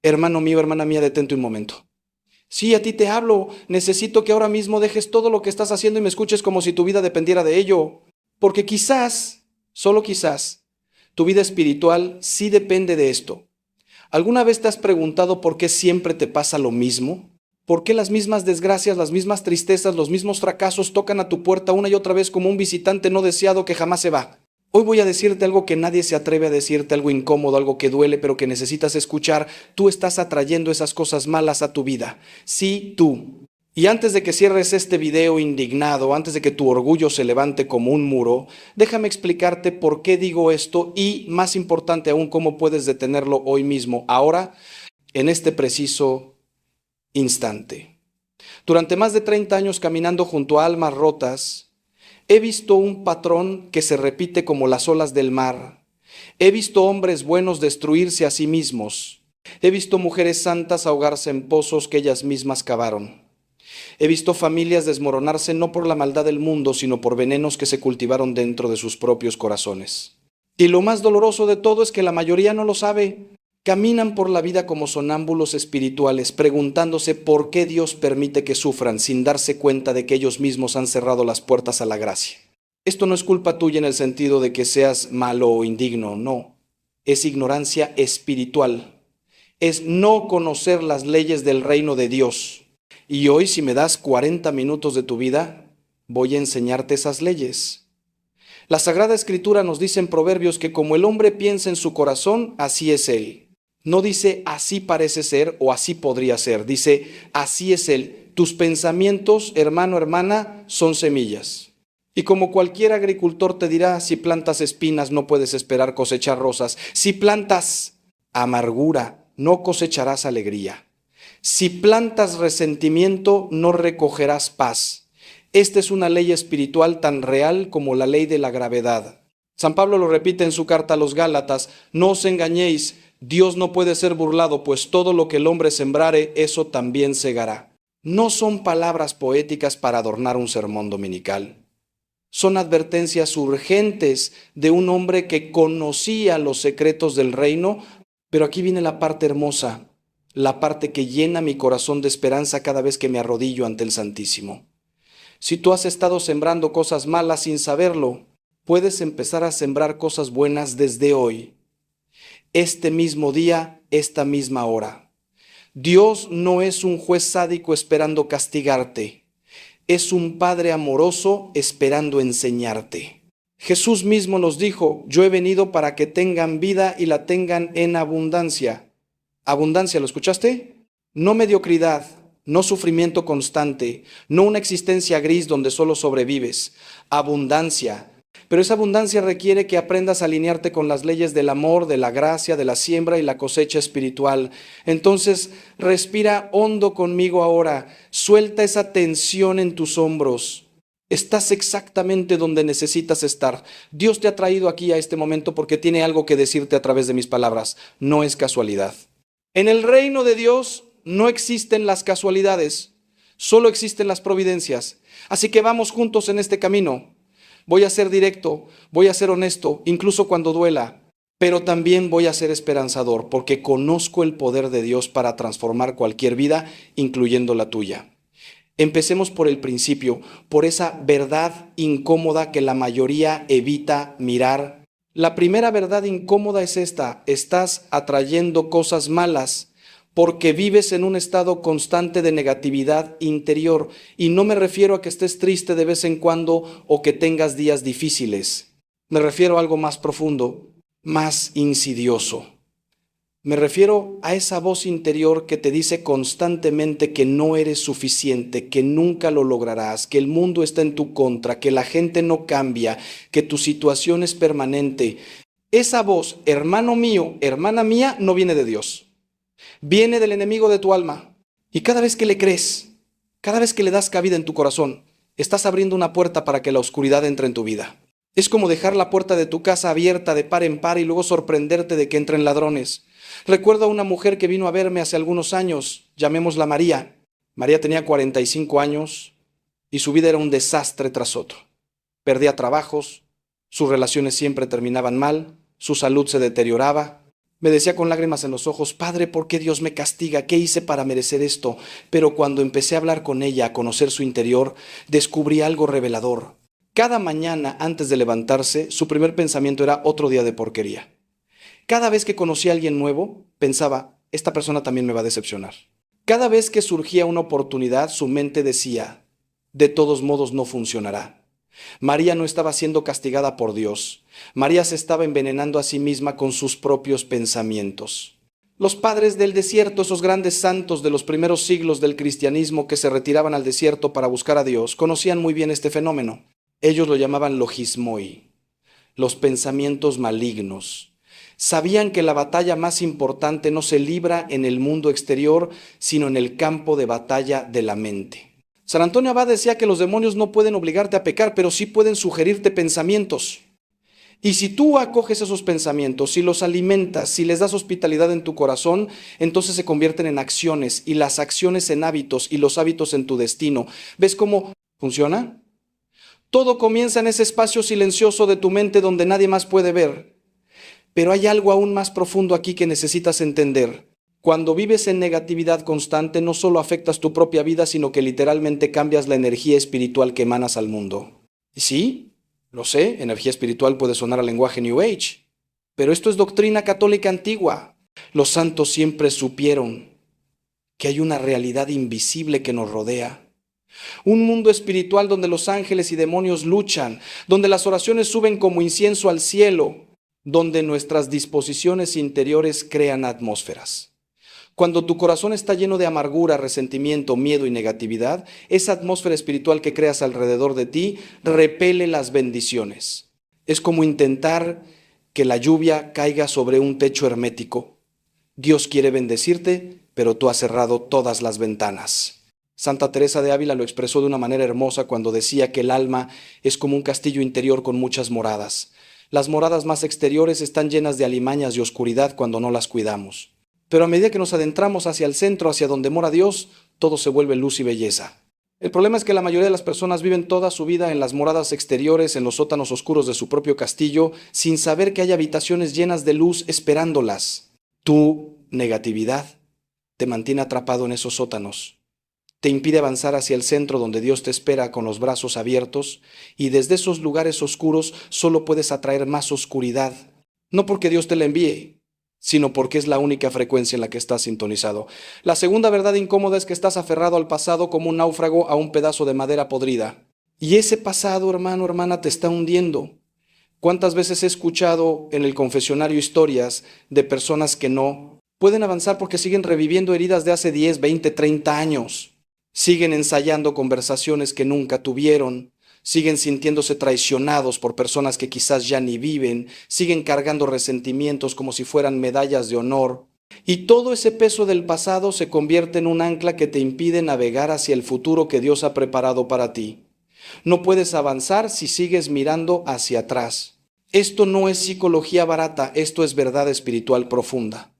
Hermano mío, hermana mía, detente un momento. Sí, a ti te hablo. Necesito que ahora mismo dejes todo lo que estás haciendo y me escuches como si tu vida dependiera de ello. Porque quizás, solo quizás, tu vida espiritual sí depende de esto. ¿Alguna vez te has preguntado por qué siempre te pasa lo mismo? ¿Por qué las mismas desgracias, las mismas tristezas, los mismos fracasos tocan a tu puerta una y otra vez como un visitante no deseado que jamás se va? Hoy voy a decirte algo que nadie se atreve a decirte, algo incómodo, algo que duele, pero que necesitas escuchar. Tú estás atrayendo esas cosas malas a tu vida. Sí, tú. Y antes de que cierres este video indignado, antes de que tu orgullo se levante como un muro, déjame explicarte por qué digo esto y, más importante aún, cómo puedes detenerlo hoy mismo, ahora, en este preciso instante. Durante más de 30 años caminando junto a almas rotas, he visto un patrón que se repite como las olas del mar. He visto hombres buenos destruirse a sí mismos. He visto mujeres santas ahogarse en pozos que ellas mismas cavaron. He visto familias desmoronarse no por la maldad del mundo, sino por venenos que se cultivaron dentro de sus propios corazones. Y lo más doloroso de todo es que la mayoría no lo sabe. Caminan por la vida como sonámbulos espirituales, preguntándose por qué Dios permite que sufran sin darse cuenta de que ellos mismos han cerrado las puertas a la gracia. Esto no es culpa tuya en el sentido de que seas malo o indigno, no. Es ignorancia espiritual. Es no conocer las leyes del reino de Dios. Y hoy, si me das 40 minutos de tu vida, voy a enseñarte esas leyes. La Sagrada Escritura nos dice en Proverbios que como el hombre piensa en su corazón, así es él. No dice así parece ser o así podría ser, dice así es él. Tus pensamientos, hermano, hermana, son semillas. Y como cualquier agricultor te dirá, si plantas espinas no puedes esperar cosechar rosas. Si plantas amargura, no cosecharás alegría. Si plantas resentimiento, no recogerás paz. Esta es una ley espiritual tan real como la ley de la gravedad. San Pablo lo repite en su carta a los Gálatas: no os engañéis, Dios no puede ser burlado, pues todo lo que el hombre sembrare, eso también segará. No son palabras poéticas para adornar un sermón dominical. Son advertencias urgentes de un hombre que conocía los secretos del reino, pero aquí viene la parte hermosa, la parte que llena mi corazón de esperanza cada vez que me arrodillo ante el Santísimo. Si tú has estado sembrando cosas malas sin saberlo, puedes empezar a sembrar cosas buenas desde hoy, este mismo día, esta misma hora. Dios no es un juez sádico esperando castigarte, es un Padre amoroso esperando enseñarte. Jesús mismo nos dijo: yo he venido para que tengan vida y la tengan en abundancia. Abundancia, ¿lo escuchaste? No mediocridad, no sufrimiento constante, no una existencia gris donde solo sobrevives. Abundancia. Pero esa abundancia requiere que aprendas a alinearte con las leyes del amor, de la gracia, de la siembra y la cosecha espiritual. Entonces, respira hondo conmigo ahora. Suelta esa tensión en tus hombros. Estás exactamente donde necesitas estar. Dios te ha traído aquí a este momento porque tiene algo que decirte a través de mis palabras. No es casualidad. En el reino de Dios no existen las casualidades, solo existen las providencias. Así que vamos juntos en este camino. Voy a ser directo, voy a ser honesto, incluso cuando duela, pero también voy a ser esperanzador, porque conozco el poder de Dios para transformar cualquier vida, incluyendo la tuya. Empecemos por el principio, por esa verdad incómoda que la mayoría evita mirar. La primera verdad incómoda es esta: estás atrayendo cosas malas porque vives en un estado constante de negatividad interior. Y no me refiero a que estés triste de vez en cuando o que tengas días difíciles. Me refiero a algo más profundo, más insidioso. Me refiero a esa voz interior que te dice constantemente que no eres suficiente, que nunca lo lograrás, que el mundo está en tu contra, que la gente no cambia, que tu situación es permanente. Esa voz, hermano mío, hermana mía, no viene de Dios. Viene del enemigo de tu alma. Y cada vez que le crees, cada vez que le das cabida en tu corazón, estás abriendo una puerta para que la oscuridad entre en tu vida. Es como dejar la puerta de tu casa abierta de par en par y luego sorprenderte de que entren ladrones. Recuerdo a una mujer que vino a verme hace algunos años, llamémosla María. María tenía 45 años y su vida era un desastre tras otro. Perdía trabajos, sus relaciones siempre terminaban mal, su salud se deterioraba. Me decía con lágrimas en los ojos, Padre, ¿por qué Dios me castiga? ¿Qué hice para merecer esto? Pero cuando empecé a hablar con ella, a conocer su interior, descubrí algo revelador. Cada mañana antes de levantarse, su primer pensamiento era otro día de porquería. Cada vez que conocía a alguien nuevo, pensaba, esta persona también me va a decepcionar. Cada vez que surgía una oportunidad, su mente decía, de todos modos no funcionará. María no estaba siendo castigada por Dios. María se estaba envenenando a sí misma con sus propios pensamientos. Los padres del desierto, esos grandes santos de los primeros siglos del cristianismo que se retiraban al desierto para buscar a Dios, conocían muy bien este fenómeno. Ellos lo llamaban logismoi, los pensamientos malignos. Sabían que la batalla más importante no se libra en el mundo exterior, sino en el campo de batalla de la mente. San Antonio Abad decía que los demonios no pueden obligarte a pecar, pero sí pueden sugerirte pensamientos. Y si tú acoges esos pensamientos, si los alimentas, si les das hospitalidad en tu corazón, entonces se convierten en acciones y las acciones en hábitos y los hábitos en tu destino. ¿Ves cómo funciona? Todo comienza en ese espacio silencioso de tu mente donde nadie más puede ver. Pero hay algo aún más profundo aquí que necesitas entender. Cuando vives en negatividad constante, no solo afectas tu propia vida, sino que literalmente cambias la energía espiritual que emanas al mundo. Y sí, lo sé, energía espiritual puede sonar al lenguaje New Age, pero esto es doctrina católica antigua. Los santos siempre supieron que hay una realidad invisible que nos rodea. Un mundo espiritual donde los ángeles y demonios luchan, donde las oraciones suben como incienso al cielo, donde nuestras disposiciones interiores crean atmósferas. Cuando tu corazón está lleno de amargura, resentimiento, miedo y negatividad, esa atmósfera espiritual que creas alrededor de ti repele las bendiciones. Es como intentar que la lluvia caiga sobre un techo hermético. Dios quiere bendecirte, pero tú has cerrado todas las ventanas. Santa Teresa de Ávila lo expresó de una manera hermosa cuando decía que el alma es como un castillo interior con muchas moradas. Las moradas más exteriores están llenas de alimañas y oscuridad cuando no las cuidamos. Pero a medida que nos adentramos hacia el centro, hacia donde mora Dios, todo se vuelve luz y belleza. El problema es que la mayoría de las personas viven toda su vida en las moradas exteriores, en los sótanos oscuros de su propio castillo, sin saber que hay habitaciones llenas de luz esperándolas. Tu negatividad te mantiene atrapado en esos sótanos. Te impide avanzar hacia el centro donde Dios te espera con los brazos abiertos, y desde esos lugares oscuros solo puedes atraer más oscuridad. No porque Dios te la envíe, sino porque es la única frecuencia en la que estás sintonizado. La segunda verdad incómoda es que estás aferrado al pasado como un náufrago a un pedazo de madera podrida. Y ese pasado, hermano, hermana, te está hundiendo. ¿Cuántas veces he escuchado en el confesionario historias de personas que no pueden avanzar porque siguen reviviendo heridas de hace 10, 20, 30 años? Siguen ensayando conversaciones que nunca tuvieron. Siguen sintiéndose traicionados por personas que quizás ya ni viven, siguen cargando resentimientos como si fueran medallas de honor. Y todo ese peso del pasado se convierte en un ancla que te impide navegar hacia el futuro que Dios ha preparado para ti. No puedes avanzar si sigues mirando hacia atrás. Esto no es psicología barata, esto es verdad espiritual profunda.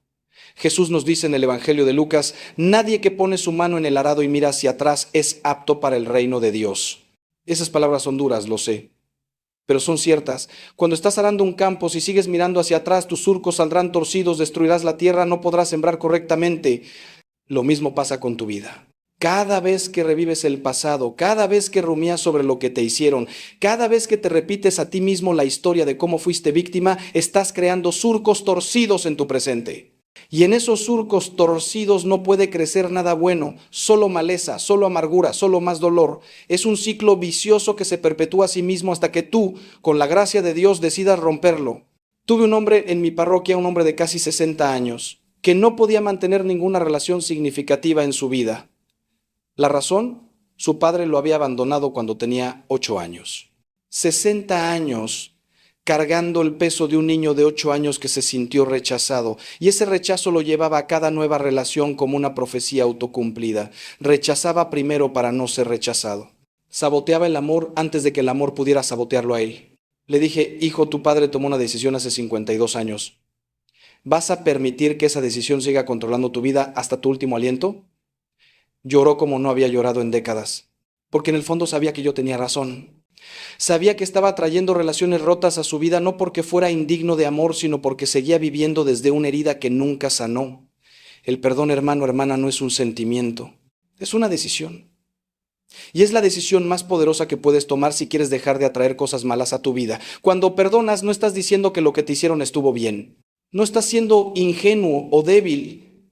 Jesús nos dice en el Evangelio de Lucas, nadie que pone su mano en el arado y mira hacia atrás es apto para el reino de Dios. Esas palabras son duras, lo sé, pero son ciertas. Cuando estás arando un campo, si sigues mirando hacia atrás, tus surcos saldrán torcidos, destruirás la tierra, no podrás sembrar correctamente. Lo mismo pasa con tu vida. Cada vez que revives el pasado, cada vez que rumías sobre lo que te hicieron, cada vez que te repites a ti mismo la historia de cómo fuiste víctima, estás creando surcos torcidos en tu presente. Y en esos surcos torcidos no puede crecer nada bueno, solo maleza, solo amargura, solo más dolor. Es un ciclo vicioso que se perpetúa a sí mismo hasta que tú, con la gracia de Dios, decidas romperlo. Tuve un hombre en mi parroquia, un hombre de casi 60 años, que no podía mantener ninguna relación significativa en su vida. La razón, su padre lo había abandonado cuando tenía 8 años. 60 años cargando el peso de un niño de 8 años que se sintió rechazado. Y ese rechazo lo llevaba a cada nueva relación como una profecía autocumplida. Rechazaba primero para no ser rechazado. Saboteaba el amor antes de que el amor pudiera sabotearlo a él. Le dije, hijo, tu padre tomó una decisión hace 52 años. ¿Vas a permitir que esa decisión siga controlando tu vida hasta tu último aliento? Lloró como no había llorado en décadas, porque en el fondo sabía que yo tenía razón. Sabía que estaba trayendo relaciones rotas a su vida no porque fuera indigno de amor, sino porque seguía viviendo desde una herida que nunca sanó. El perdón, hermano, hermana, no es un sentimiento, es una decisión. Y es la decisión más poderosa que puedes tomar si quieres dejar de atraer cosas malas a tu vida. Cuando perdonas, no estás diciendo que lo que te hicieron estuvo bien. No estás siendo ingenuo o débil.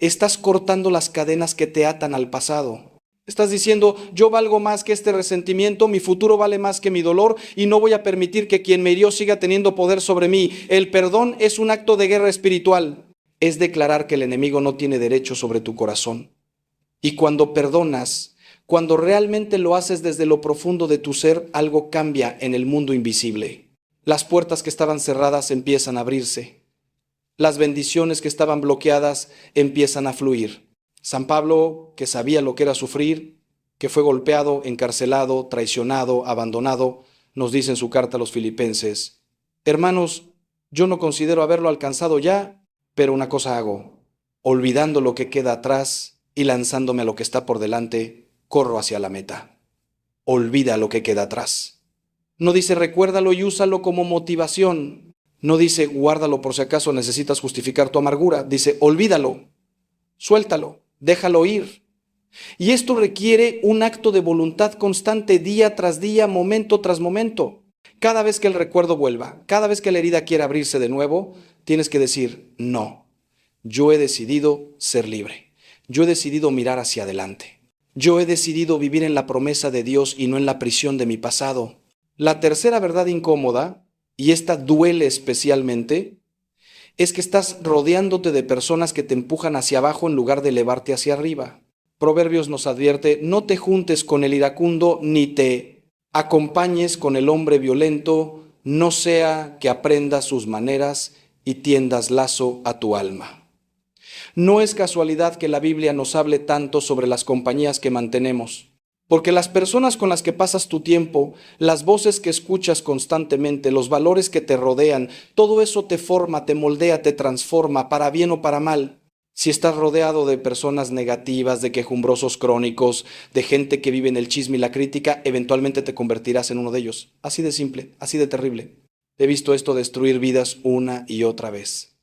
Estás cortando las cadenas que te atan al pasado. Estás diciendo, yo valgo más que este resentimiento, mi futuro vale más que mi dolor y no voy a permitir que quien me hirió siga teniendo poder sobre mí. El perdón es un acto de guerra espiritual. Es declarar que el enemigo no tiene derecho sobre tu corazón. Y cuando perdonas, cuando realmente lo haces desde lo profundo de tu ser, algo cambia en el mundo invisible. Las puertas que estaban cerradas empiezan a abrirse. Las bendiciones que estaban bloqueadas empiezan a fluir. San Pablo, que sabía lo que era sufrir, que fue golpeado, encarcelado, traicionado, abandonado, nos dice en su carta a los Filipenses: hermanos, yo no considero haberlo alcanzado ya, pero una cosa hago, olvidando lo que queda atrás y lanzándome a lo que está por delante, corro hacia la meta. Olvida lo que queda atrás. No dice recuérdalo y úsalo como motivación. No dice guárdalo por si acaso necesitas justificar tu amargura. Dice olvídalo, suéltalo, déjalo ir. Y esto requiere un acto de voluntad constante día tras día, momento tras momento. Cada vez que el recuerdo vuelva, cada vez que la herida quiera abrirse de nuevo, tienes que decir no. Yo he decidido ser libre. Yo he decidido mirar hacia adelante. Yo he decidido vivir en la promesa de Dios y no en la prisión de mi pasado. La tercera verdad incómoda, y esta duele especialmente, es que estás rodeándote de personas que te empujan hacia abajo en lugar de elevarte hacia arriba. Proverbios nos advierte, no te juntes con el iracundo ni te acompañes con el hombre violento, no sea que aprendas sus maneras y tiendas lazo a tu alma. No es casualidad que la Biblia nos hable tanto sobre las compañías que mantenemos, porque las personas con las que pasas tu tiempo, las voces que escuchas constantemente, los valores que te rodean, todo eso te forma, te moldea, te transforma, para bien o para mal. Si estás rodeado de personas negativas, de quejumbrosos crónicos, de gente que vive en el chisme y la crítica, eventualmente te convertirás en uno de ellos. Así de simple, así de terrible. He visto esto destruir vidas una y otra vez.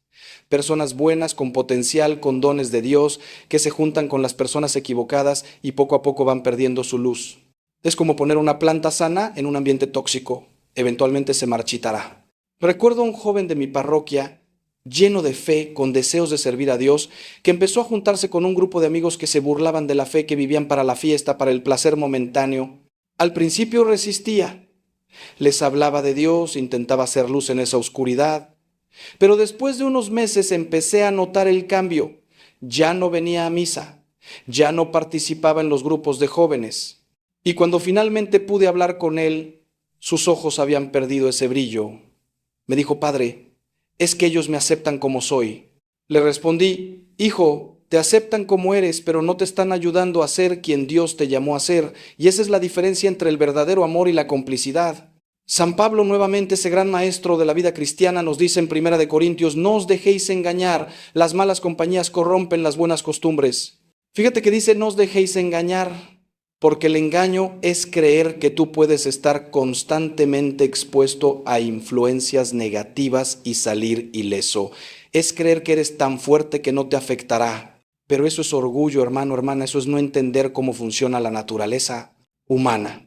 Personas buenas, con potencial, con dones de Dios, que se juntan con las personas equivocadas y poco a poco van perdiendo su luz. Es como poner una planta sana en un ambiente tóxico. Eventualmente se marchitará. Recuerdo a un joven de mi parroquia, lleno de fe, con deseos de servir a Dios, que empezó a juntarse con un grupo de amigos que se burlaban de la fe, que vivían para la fiesta, para el placer momentáneo. Al principio resistía. Les hablaba de Dios, intentaba hacer luz en esa oscuridad. Pero después de unos meses empecé a notar el cambio. Ya no venía a misa, ya no participaba en los grupos de jóvenes. Y cuando finalmente pude hablar con él, sus ojos habían perdido ese brillo. Me dijo, padre, es que ellos me aceptan como soy. Le respondí, hijo, te aceptan como eres, pero no te están ayudando a ser quien Dios te llamó a ser. Y esa es la diferencia entre el verdadero amor y la complicidad. San Pablo, nuevamente ese gran maestro de la vida cristiana, nos dice en 1 Corintios, no os dejéis engañar, las malas compañías corrompen las buenas costumbres. Fíjate que dice, no os dejéis engañar, porque el engaño es creer que tú puedes estar constantemente expuesto a influencias negativas y salir ileso. Es creer que eres tan fuerte que no te afectará. Pero eso es orgullo, hermano, hermana, eso es no entender cómo funciona la naturaleza humana.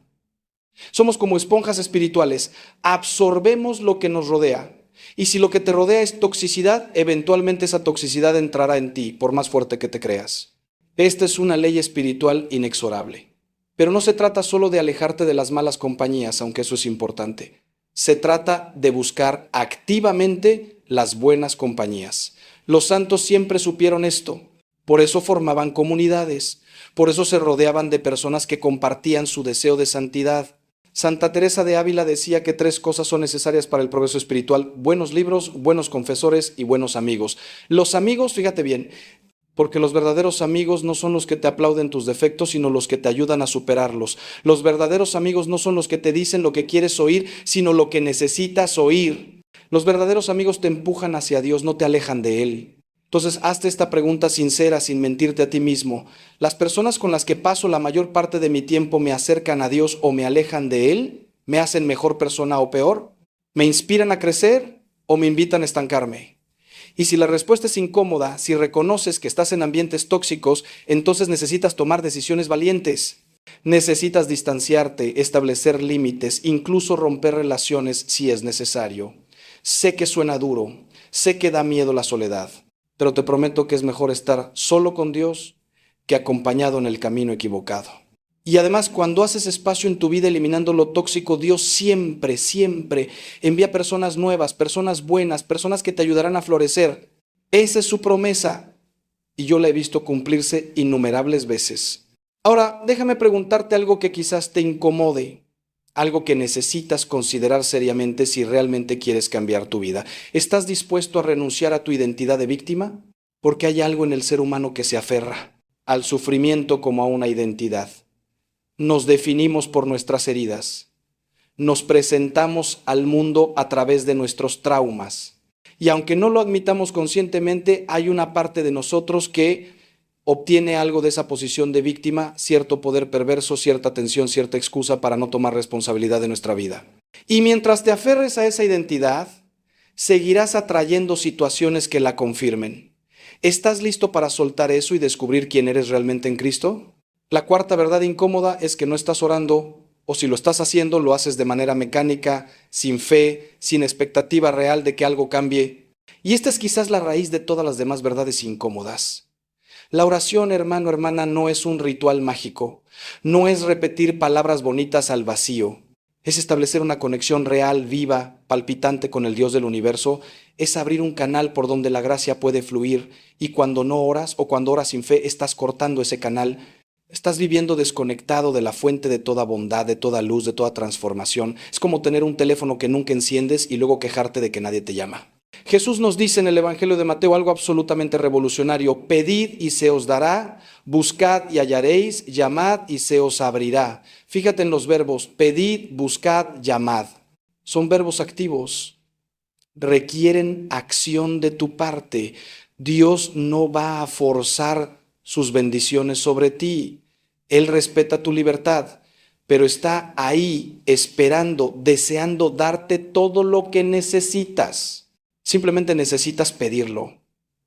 Somos como esponjas espirituales, absorbemos lo que nos rodea. Y si lo que te rodea es toxicidad, eventualmente esa toxicidad entrará en ti, por más fuerte que te creas. Esta es una ley espiritual inexorable. Pero no se trata solo de alejarte de las malas compañías, aunque eso es importante. Se trata de buscar activamente las buenas compañías. Los santos siempre supieron esto. Por eso formaban comunidades. Por eso se rodeaban de personas que compartían su deseo de santidad. Santa Teresa de Ávila decía que 3 cosas son necesarias para el progreso espiritual: buenos libros, buenos confesores y buenos amigos. Los amigos, fíjate bien, porque los verdaderos amigos no son los que te aplauden tus defectos, sino los que te ayudan a superarlos. Los verdaderos amigos no son los que te dicen lo que quieres oír, sino lo que necesitas oír. Los verdaderos amigos te empujan hacia Dios, no te alejan de Él. Entonces, hazte esta pregunta sincera, sin mentirte a ti mismo. ¿Las personas con las que paso la mayor parte de mi tiempo me acercan a Dios o me alejan de Él? ¿Me hacen mejor persona o peor? ¿Me inspiran a crecer o me invitan a estancarme? Y si la respuesta es incómoda, si reconoces que estás en ambientes tóxicos, entonces necesitas tomar decisiones valientes. Necesitas distanciarte, establecer límites, incluso romper relaciones si es necesario. Sé que suena duro, sé que da miedo la soledad, pero te prometo que es mejor estar solo con Dios que acompañado en el camino equivocado. Y además, cuando haces espacio en tu vida eliminando lo tóxico, Dios siempre, siempre envía personas nuevas, personas buenas, personas que te ayudarán a florecer. Esa es su promesa y yo la he visto cumplirse innumerables veces. Ahora, déjame preguntarte algo que quizás te incomode, algo que necesitas considerar seriamente si realmente quieres cambiar tu vida. ¿Estás dispuesto a renunciar a tu identidad de víctima? Porque hay algo en el ser humano que se aferra al sufrimiento como a una identidad. Nos definimos por nuestras heridas. Nos presentamos al mundo a través de nuestros traumas. Y aunque no lo admitamos conscientemente, hay una parte de nosotros que obtiene algo de esa posición de víctima, cierto poder perverso, cierta atención, cierta excusa para no tomar responsabilidad de nuestra vida. Y mientras te aferres a esa identidad, seguirás atrayendo situaciones que la confirmen. ¿Estás listo para soltar eso y descubrir quién eres realmente en Cristo? La cuarta verdad incómoda es que no estás orando, o si lo estás haciendo, lo haces de manera mecánica, sin fe, sin expectativa real de que algo cambie. Y esta es quizás la raíz de todas las demás verdades incómodas. La oración, hermano, hermana, no es un ritual mágico, no es repetir palabras bonitas al vacío, es establecer una conexión real, viva, palpitante con el Dios del universo, es abrir un canal por donde la gracia puede fluir y cuando no oras o cuando oras sin fe estás cortando ese canal. Estás viviendo desconectado de la fuente de toda bondad, de toda luz, de toda transformación. Es como tener un teléfono que nunca enciendes y luego quejarte de que nadie te llama. Jesús nos dice en el Evangelio de Mateo algo absolutamente revolucionario. Pedid y se os dará, buscad y hallaréis, llamad y se os abrirá. Fíjate en los verbos, pedid, buscad, llamad. Son verbos activos. Requieren acción de tu parte. Dios no va a forzar sus bendiciones sobre ti. Él respeta tu libertad, pero está ahí esperando, deseando darte todo lo que necesitas. Simplemente necesitas pedirlo,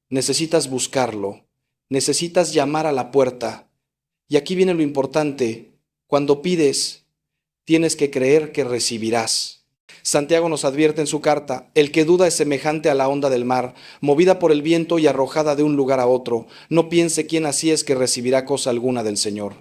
necesitas buscarlo, necesitas llamar a la puerta. Y aquí viene lo importante, cuando pides, tienes que creer que recibirás. Santiago nos advierte en su carta, el que duda es semejante a la onda del mar, movida por el viento y arrojada de un lugar a otro. No piense quien así es que recibirá cosa alguna del Señor.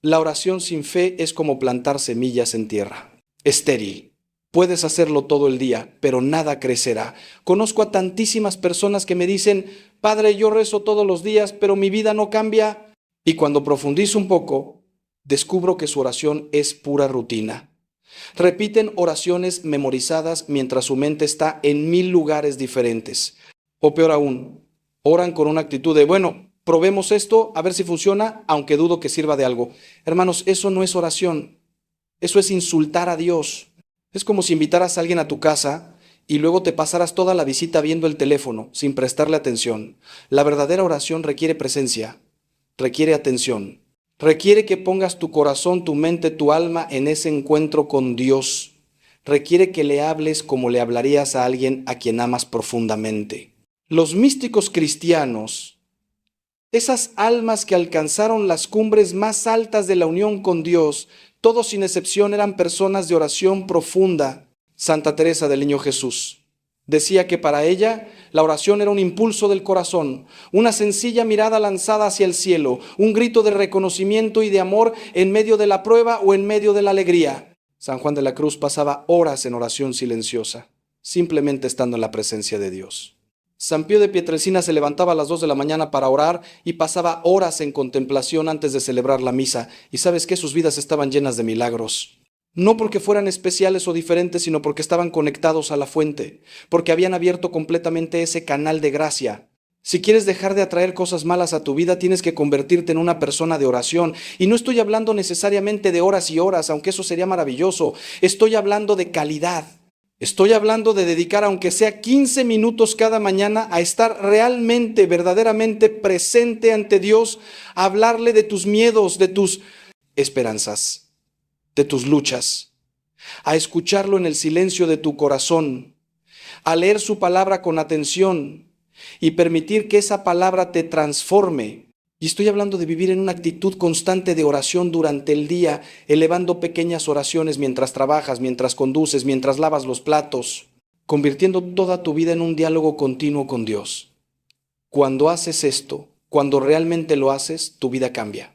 La oración sin fe es como plantar semillas en tierra, estéril. Puedes hacerlo todo el día, pero nada crecerá. Conozco a tantísimas personas que me dicen, Padre, yo rezo todos los días, pero mi vida no cambia. Y cuando profundizo un poco, descubro que su oración es pura rutina. Repiten oraciones memorizadas mientras su mente está en 1000 lugares diferentes. O peor aún, oran con una actitud de, bueno, probemos esto, a ver si funciona, aunque dudo que sirva de algo. Hermanos, eso no es oración. Eso es insultar a Dios. Es como si invitaras a alguien a tu casa y luego te pasaras toda la visita viendo el teléfono, sin prestarle atención. La verdadera oración requiere presencia, requiere atención. Requiere que pongas tu corazón, tu mente, tu alma en ese encuentro con Dios. Requiere que le hables como le hablarías a alguien a quien amas profundamente. Los místicos cristianos, esas almas que alcanzaron las cumbres más altas de la unión con Dios, todos sin excepción eran personas de oración profunda. Santa Teresa del Niño Jesús decía que para ella la oración era un impulso del corazón, una sencilla mirada lanzada hacia el cielo, un grito de reconocimiento y de amor en medio de la prueba o en medio de la alegría. San Juan de la Cruz pasaba horas en oración silenciosa, simplemente estando en la presencia de Dios. San Pío de Pietrelcina se levantaba a las 2 de la mañana para orar y pasaba horas en contemplación antes de celebrar la misa. Y sabes que sus vidas estaban llenas de milagros. No porque fueran especiales o diferentes, sino porque estaban conectados a la fuente, porque habían abierto completamente ese canal de gracia. Si quieres dejar de atraer cosas malas a tu vida, tienes que convertirte en una persona de oración. Y no estoy hablando necesariamente de horas y horas, aunque eso sería maravilloso. Estoy hablando de calidad. Estoy hablando de dedicar aunque sea 15 minutos cada mañana a estar realmente, verdaderamente presente ante Dios, a hablarle de tus miedos, de tus esperanzas, de tus luchas. a escucharlo en el silencio de tu corazón, a leer su palabra con atención y permitir que esa palabra te transforme. Y estoy hablando de vivir en una actitud constante de oración durante el día, elevando pequeñas oraciones mientras trabajas, mientras conduces, mientras lavas los platos, convirtiendo toda tu vida en un diálogo continuo con Dios. Cuando haces esto, cuando realmente lo haces, tu vida cambia.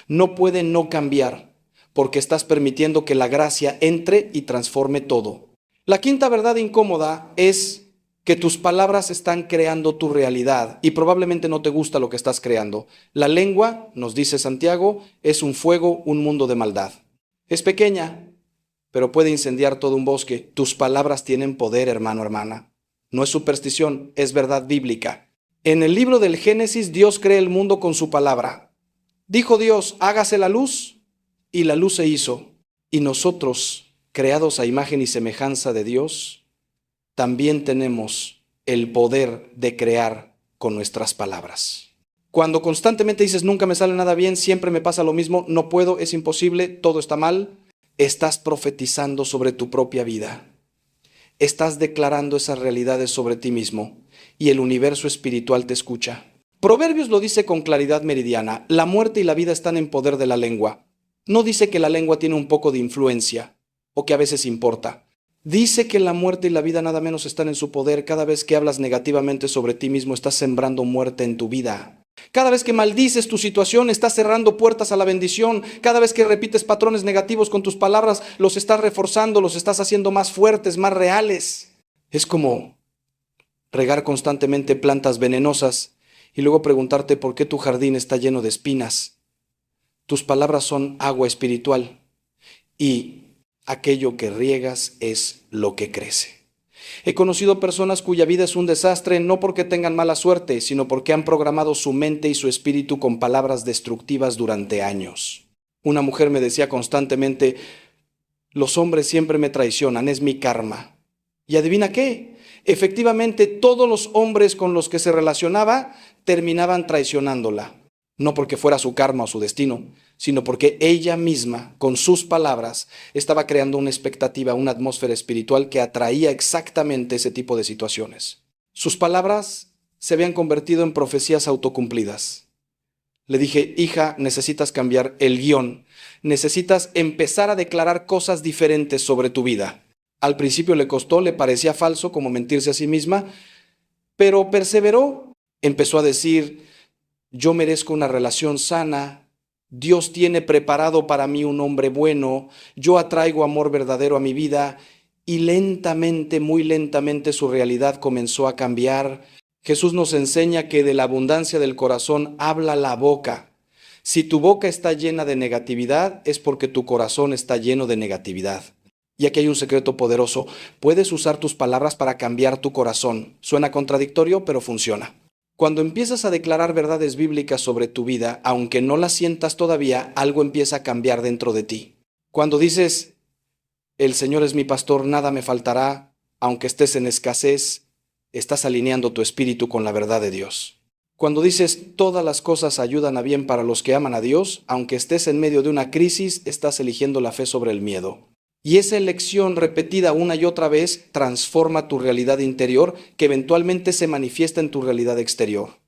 No puede no cambiar, porque estás permitiendo que la gracia entre y transforme todo. La quinta verdad incómoda es que tus palabras están creando tu realidad y probablemente no te gusta lo que estás creando. La lengua, nos dice Santiago, es un fuego, un mundo de maldad. Es pequeña, pero puede incendiar todo un bosque. Tus palabras tienen poder, hermano, hermana. No es superstición, es verdad bíblica. En el libro del Génesis, Dios crea el mundo con su palabra. Dijo Dios, hágase la luz, y la luz se hizo. Y nosotros, creados a imagen y semejanza de Dios, también tenemos el poder de crear con nuestras palabras. Cuando constantemente dices, nunca me sale nada bien, siempre me pasa lo mismo, no puedo, es imposible, todo está mal, estás profetizando sobre tu propia vida. Estás declarando esas realidades sobre ti mismo y el universo espiritual te escucha. Proverbios lo dice con claridad meridiana, la muerte y la vida están en poder de la lengua. No dice que la lengua tiene un poco de influencia o que a veces importa. Dice que la muerte y la vida nada menos están en su poder. Cada vez que hablas negativamente sobre ti mismo, estás sembrando muerte en tu vida. Cada vez que maldices tu situación, estás cerrando puertas a la bendición. Cada vez que repites patrones negativos con tus palabras, los estás reforzando, los estás haciendo más fuertes, más reales. Es como regar constantemente plantas venenosas y luego preguntarte por qué tu jardín está lleno de espinas. Tus palabras son agua espiritual y aquello que riegas es lo que crece. He conocido personas cuya vida es un desastre no porque tengan mala suerte, sino porque han programado su mente y su espíritu con palabras destructivas durante años. Una mujer me decía constantemente, los hombres siempre me traicionan, es mi karma. ¿Y adivina qué? Efectivamente, todos los hombres con los que se relacionaba terminaban traicionándola. No porque fuera su karma o su destino, sino porque ella misma, con sus palabras, estaba creando una expectativa, una atmósfera espiritual que atraía exactamente ese tipo de situaciones. Sus palabras se habían convertido en profecías autocumplidas. Le dije, hija, necesitas cambiar el guión, necesitas empezar a declarar cosas diferentes sobre tu vida. Al principio le costó, le parecía falso, como mentirse a sí misma, pero perseveró, empezó a decir, yo merezco una relación sana, Dios tiene preparado para mí un hombre bueno, yo atraigo amor verdadero a mi vida y lentamente, muy lentamente su realidad comenzó a cambiar. Jesús nos enseña que de la abundancia del corazón habla la boca. Si tu boca está llena de negatividad es porque tu corazón está lleno de negatividad. Y aquí hay un secreto poderoso, puedes usar tus palabras para cambiar tu corazón. Suena contradictorio, pero funciona. Cuando empiezas a declarar verdades bíblicas sobre tu vida, aunque no las sientas todavía, algo empieza a cambiar dentro de ti. Cuando dices, el Señor es mi pastor, nada me faltará, aunque estés en escasez, estás alineando tu espíritu con la verdad de Dios. Cuando dices, todas las cosas ayudan a bien para los que aman a Dios, aunque estés en medio de una crisis, estás eligiendo la fe sobre el miedo. Y esa elección repetida una y otra vez transforma tu realidad interior que eventualmente se manifiesta en tu realidad exterior.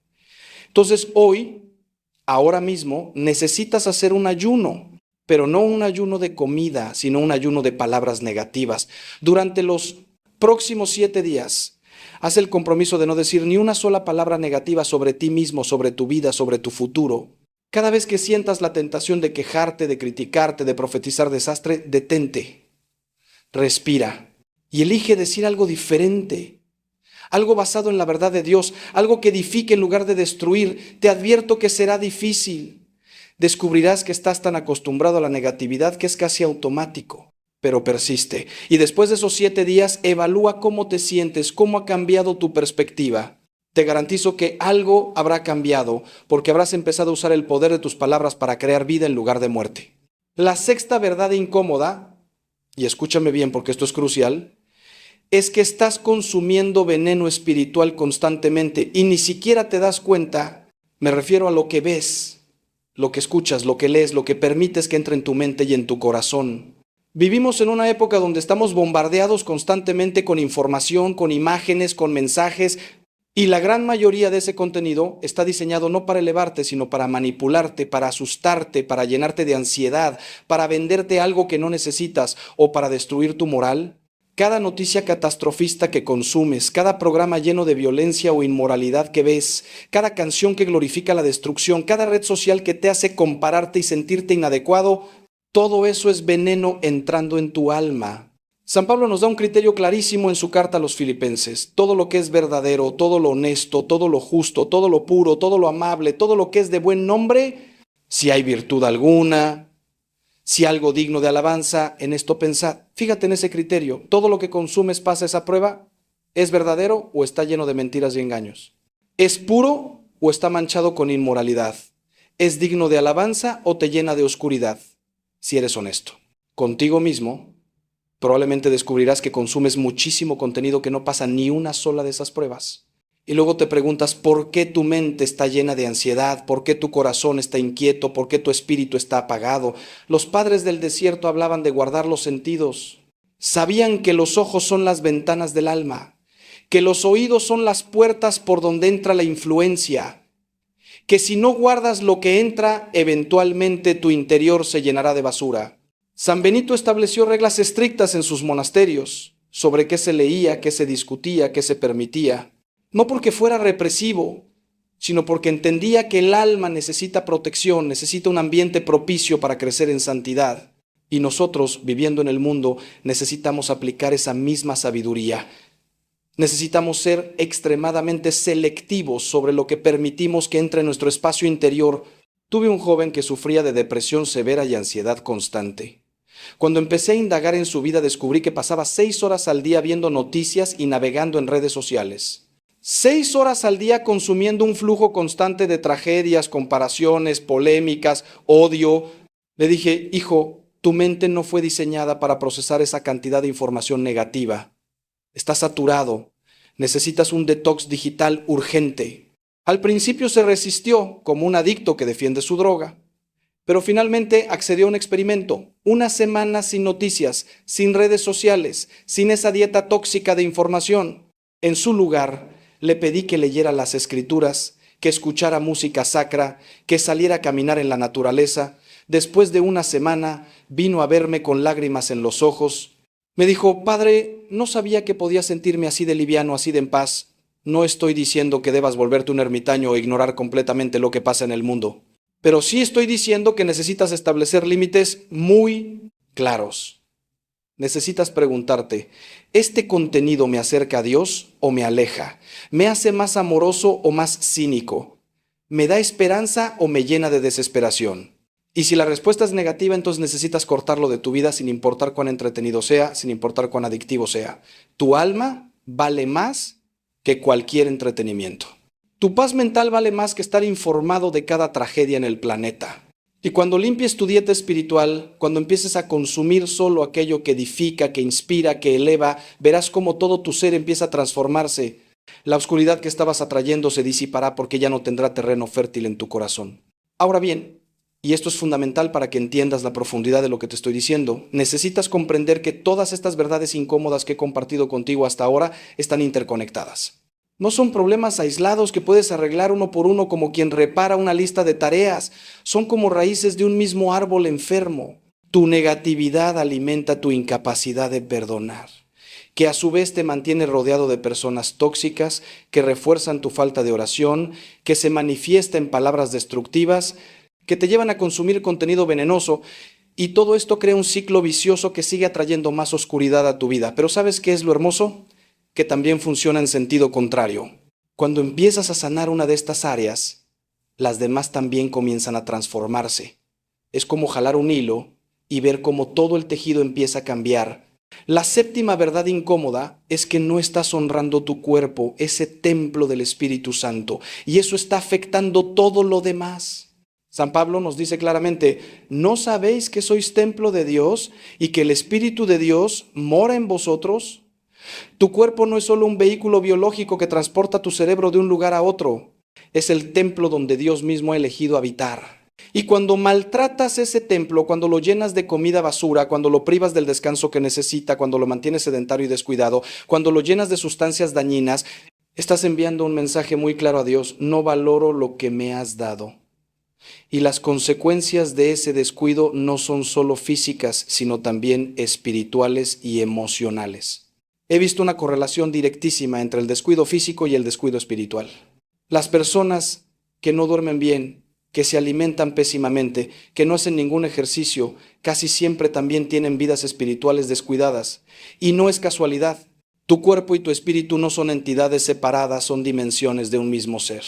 Entonces hoy, ahora mismo, necesitas hacer un ayuno, pero no un ayuno de comida, sino un ayuno de palabras negativas. Durante los próximos 7 días, haz el compromiso de no decir ni una sola palabra negativa sobre ti mismo, sobre tu vida, sobre tu futuro. Cada vez que sientas la tentación de quejarte, de criticarte, de profetizar desastre, detente, respira y elige decir algo diferente, algo basado en la verdad de Dios, algo que edifique en lugar de destruir. Te advierto que será difícil. Descubrirás que estás tan acostumbrado a la negatividad que es casi automático, pero persiste. Y después de esos 7 días, evalúa cómo te sientes, cómo ha cambiado tu perspectiva. Te garantizo que algo habrá cambiado porque habrás empezado a usar el poder de tus palabras para crear vida en lugar de muerte. La sexta verdad incómoda, y escúchame bien porque esto es crucial, es que estás consumiendo veneno espiritual constantemente y ni siquiera te das cuenta. Me refiero a lo que ves, lo que escuchas, lo que lees, lo que permites que entre en tu mente y en tu corazón. Vivimos en una época donde estamos bombardeados constantemente con información, con imágenes, con mensajes, y la gran mayoría de ese contenido está diseñado no para elevarte, sino para manipularte, para asustarte, para llenarte de ansiedad, para venderte algo que no necesitas o para destruir tu moral. Cada noticia catastrofista que consumes, cada programa lleno de violencia o inmoralidad que ves, cada canción que glorifica la destrucción, cada red social que te hace compararte y sentirte inadecuado, todo eso es veneno entrando en tu alma. San Pablo nos da un criterio clarísimo en su carta a los Filipenses. Todo lo que es verdadero, todo lo honesto, todo lo justo, todo lo puro, todo lo amable, todo lo que es de buen nombre, si hay virtud alguna, si algo digno de alabanza, en esto pensad. Fíjate en ese criterio. ¿Todo lo que consumes pasa esa prueba? ¿Es verdadero o está lleno de mentiras y engaños? ¿Es puro o está manchado con inmoralidad? ¿Es digno de alabanza o te llena de oscuridad? Si eres honesto contigo mismo, probablemente descubrirás que consumes muchísimo contenido que no pasa ni una sola de esas pruebas. Y luego te preguntas por qué tu mente está llena de ansiedad, por qué tu corazón está inquieto, por qué tu espíritu está apagado. Los padres del desierto hablaban de guardar los sentidos. Sabían que los ojos son las ventanas del alma, que los oídos son las puertas por donde entra la influencia, que si no guardas lo que entra, eventualmente tu interior se llenará de basura. San Benito estableció reglas estrictas en sus monasterios sobre qué se leía, qué se discutía, qué se permitía. No porque fuera represivo, sino porque entendía que el alma necesita protección, necesita un ambiente propicio para crecer en santidad. Y nosotros, viviendo en el mundo, necesitamos aplicar esa misma sabiduría. Necesitamos ser extremadamente selectivos sobre lo que permitimos que entre en nuestro espacio interior. Tuve un joven que sufría de depresión severa y ansiedad constante. Cuando empecé a indagar en su vida, descubrí que pasaba 6 horas al día viendo noticias y navegando en redes sociales. 6 horas al día consumiendo un flujo constante de tragedias, comparaciones, polémicas, odio. Le dije, hijo, tu mente no fue diseñada para procesar esa cantidad de información negativa. Estás saturado. Necesitas un detox digital urgente. Al principio se resistió como un adicto que defiende su droga, pero finalmente accedió a un experimento. 1 semana sin noticias, sin redes sociales, sin esa dieta tóxica de información. En su lugar, le pedí que leyera las escrituras, que escuchara música sacra, que saliera a caminar en la naturaleza. Después de 1 semana, vino a verme con lágrimas en los ojos. Me dijo, padre, no sabía que podía sentirme así de liviano, así de en paz. No estoy diciendo que debas volverte un ermitaño o ignorar completamente lo que pasa en el mundo, pero sí estoy diciendo que necesitas establecer límites muy claros. Necesitas preguntarte, ¿este contenido me acerca a Dios o me aleja? ¿Me hace más amoroso o más cínico? ¿Me da esperanza o me llena de desesperación? Y si la respuesta es negativa, entonces necesitas cortarlo de tu vida sin importar cuán entretenido sea, sin importar cuán adictivo sea. Tu alma vale más que cualquier entretenimiento. Tu paz mental vale más que estar informado de cada tragedia en el planeta. Y cuando limpies tu dieta espiritual, cuando empieces a consumir solo aquello que edifica, que inspira, que eleva, verás cómo todo tu ser empieza a transformarse. La oscuridad que estabas atrayendo se disipará porque ya no tendrá terreno fértil en tu corazón. Ahora bien, y esto es fundamental para que entiendas la profundidad de lo que te estoy diciendo, necesitas comprender que todas estas verdades incómodas que he compartido contigo hasta ahora están interconectadas. No son problemas aislados que puedes arreglar uno por uno como quien repara una lista de tareas. Son como raíces de un mismo árbol enfermo. Tu negatividad alimenta tu incapacidad de perdonar, que a su vez te mantiene rodeado de personas tóxicas que refuerzan tu falta de oración, que se manifiesta en palabras destructivas, que te llevan a consumir contenido venenoso, y todo esto crea un ciclo vicioso que sigue atrayendo más oscuridad a tu vida. Pero ¿sabes qué es lo hermoso? Que también funciona en sentido contrario. Cuando empiezas a sanar una de estas áreas, las demás también comienzan a transformarse. Es como jalar un hilo y ver cómo todo el tejido empieza a cambiar. La séptima verdad incómoda es que no estás honrando tu cuerpo, ese templo del Espíritu Santo, y eso está afectando todo lo demás. San Pablo nos dice claramente, ¿no sabéis que sois templo de Dios y que el Espíritu de Dios mora en vosotros? Tu cuerpo no es solo un vehículo biológico que transporta tu cerebro de un lugar a otro. Es el templo donde Dios mismo ha elegido habitar. Y cuando maltratas ese templo, cuando lo llenas de comida basura, cuando lo privas del descanso que necesita, cuando lo mantienes sedentario y descuidado, cuando lo llenas de sustancias dañinas, estás enviando un mensaje muy claro a Dios: no valoro lo que me has dado. Y las consecuencias de ese descuido no son solo físicas, sino también espirituales y emocionales. He visto una correlación directísima entre el descuido físico y el descuido espiritual. Las personas que no duermen bien, que se alimentan pésimamente, que no hacen ningún ejercicio, casi siempre también tienen vidas espirituales descuidadas. Y no es casualidad. Tu cuerpo y tu espíritu no son entidades separadas, son dimensiones de un mismo ser.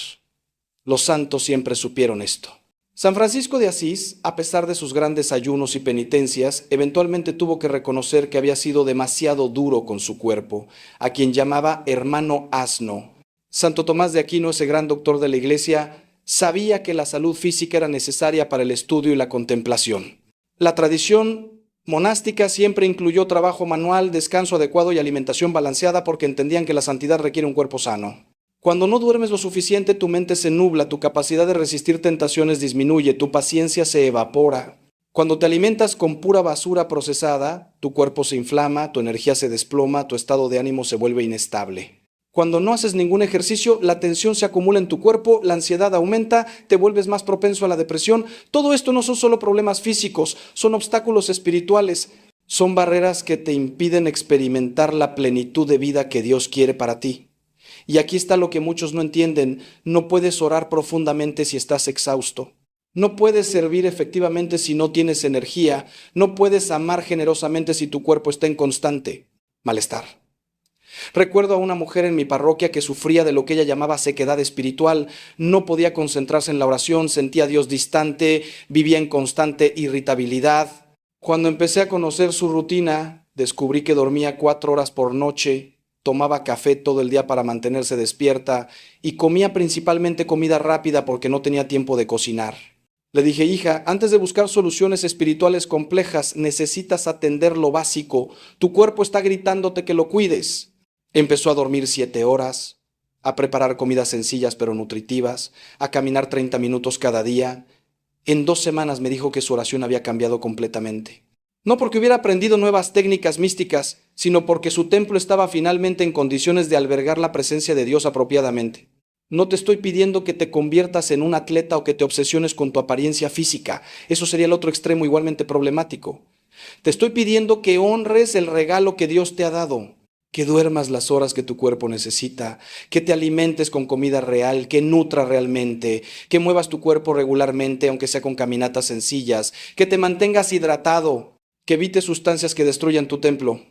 Los santos siempre supieron esto. San Francisco de Asís, a pesar de sus grandes ayunos y penitencias, eventualmente tuvo que reconocer que había sido demasiado duro con su cuerpo, a quien llamaba hermano asno. Santo Tomás de Aquino, ese gran doctor de la Iglesia, sabía que la salud física era necesaria para el estudio y la contemplación. La tradición monástica siempre incluyó trabajo manual, descanso adecuado y alimentación balanceada, porque entendían que la santidad requiere un cuerpo sano. Cuando no duermes lo suficiente, tu mente se nubla, tu capacidad de resistir tentaciones disminuye, tu paciencia se evapora. Cuando te alimentas con pura basura procesada, tu cuerpo se inflama, tu energía se desploma, tu estado de ánimo se vuelve inestable. Cuando no haces ningún ejercicio, la tensión se acumula en tu cuerpo, la ansiedad aumenta, te vuelves más propenso a la depresión. Todo esto no son solo problemas físicos, son obstáculos espirituales. Son barreras que te impiden experimentar la plenitud de vida que Dios quiere para ti. Y aquí está lo que muchos no entienden: no puedes orar profundamente si estás exhausto. No puedes servir efectivamente si no tienes energía. No puedes amar generosamente si tu cuerpo está en constante malestar. Recuerdo a una mujer en mi parroquia que sufría de lo que ella llamaba sequedad espiritual. No podía concentrarse en la oración, sentía a Dios distante, vivía en constante irritabilidad. Cuando empecé a conocer su rutina, descubrí que dormía 4 horas por noche, tomaba café todo el día para mantenerse despierta y comía principalmente comida rápida porque no tenía tiempo de cocinar. Le dije: hija, antes de buscar soluciones espirituales complejas, necesitas atender lo básico. Tu cuerpo está gritándote que lo cuides. Empezó a dormir 7 horas, a preparar comidas sencillas pero nutritivas, a caminar 30 minutos cada día. En 2 semanas me dijo que su oración había cambiado completamente. No porque hubiera aprendido nuevas técnicas místicas, sino porque su templo estaba finalmente en condiciones de albergar la presencia de Dios apropiadamente. No te estoy pidiendo que te conviertas en un atleta o que te obsesiones con tu apariencia física. Eso sería el otro extremo igualmente problemático. Te estoy pidiendo que honres el regalo que Dios te ha dado, que duermas las horas que tu cuerpo necesita, que te alimentes con comida real, que nutra realmente, que muevas tu cuerpo regularmente, aunque sea con caminatas sencillas, que te mantengas hidratado, que evites sustancias que destruyan tu templo.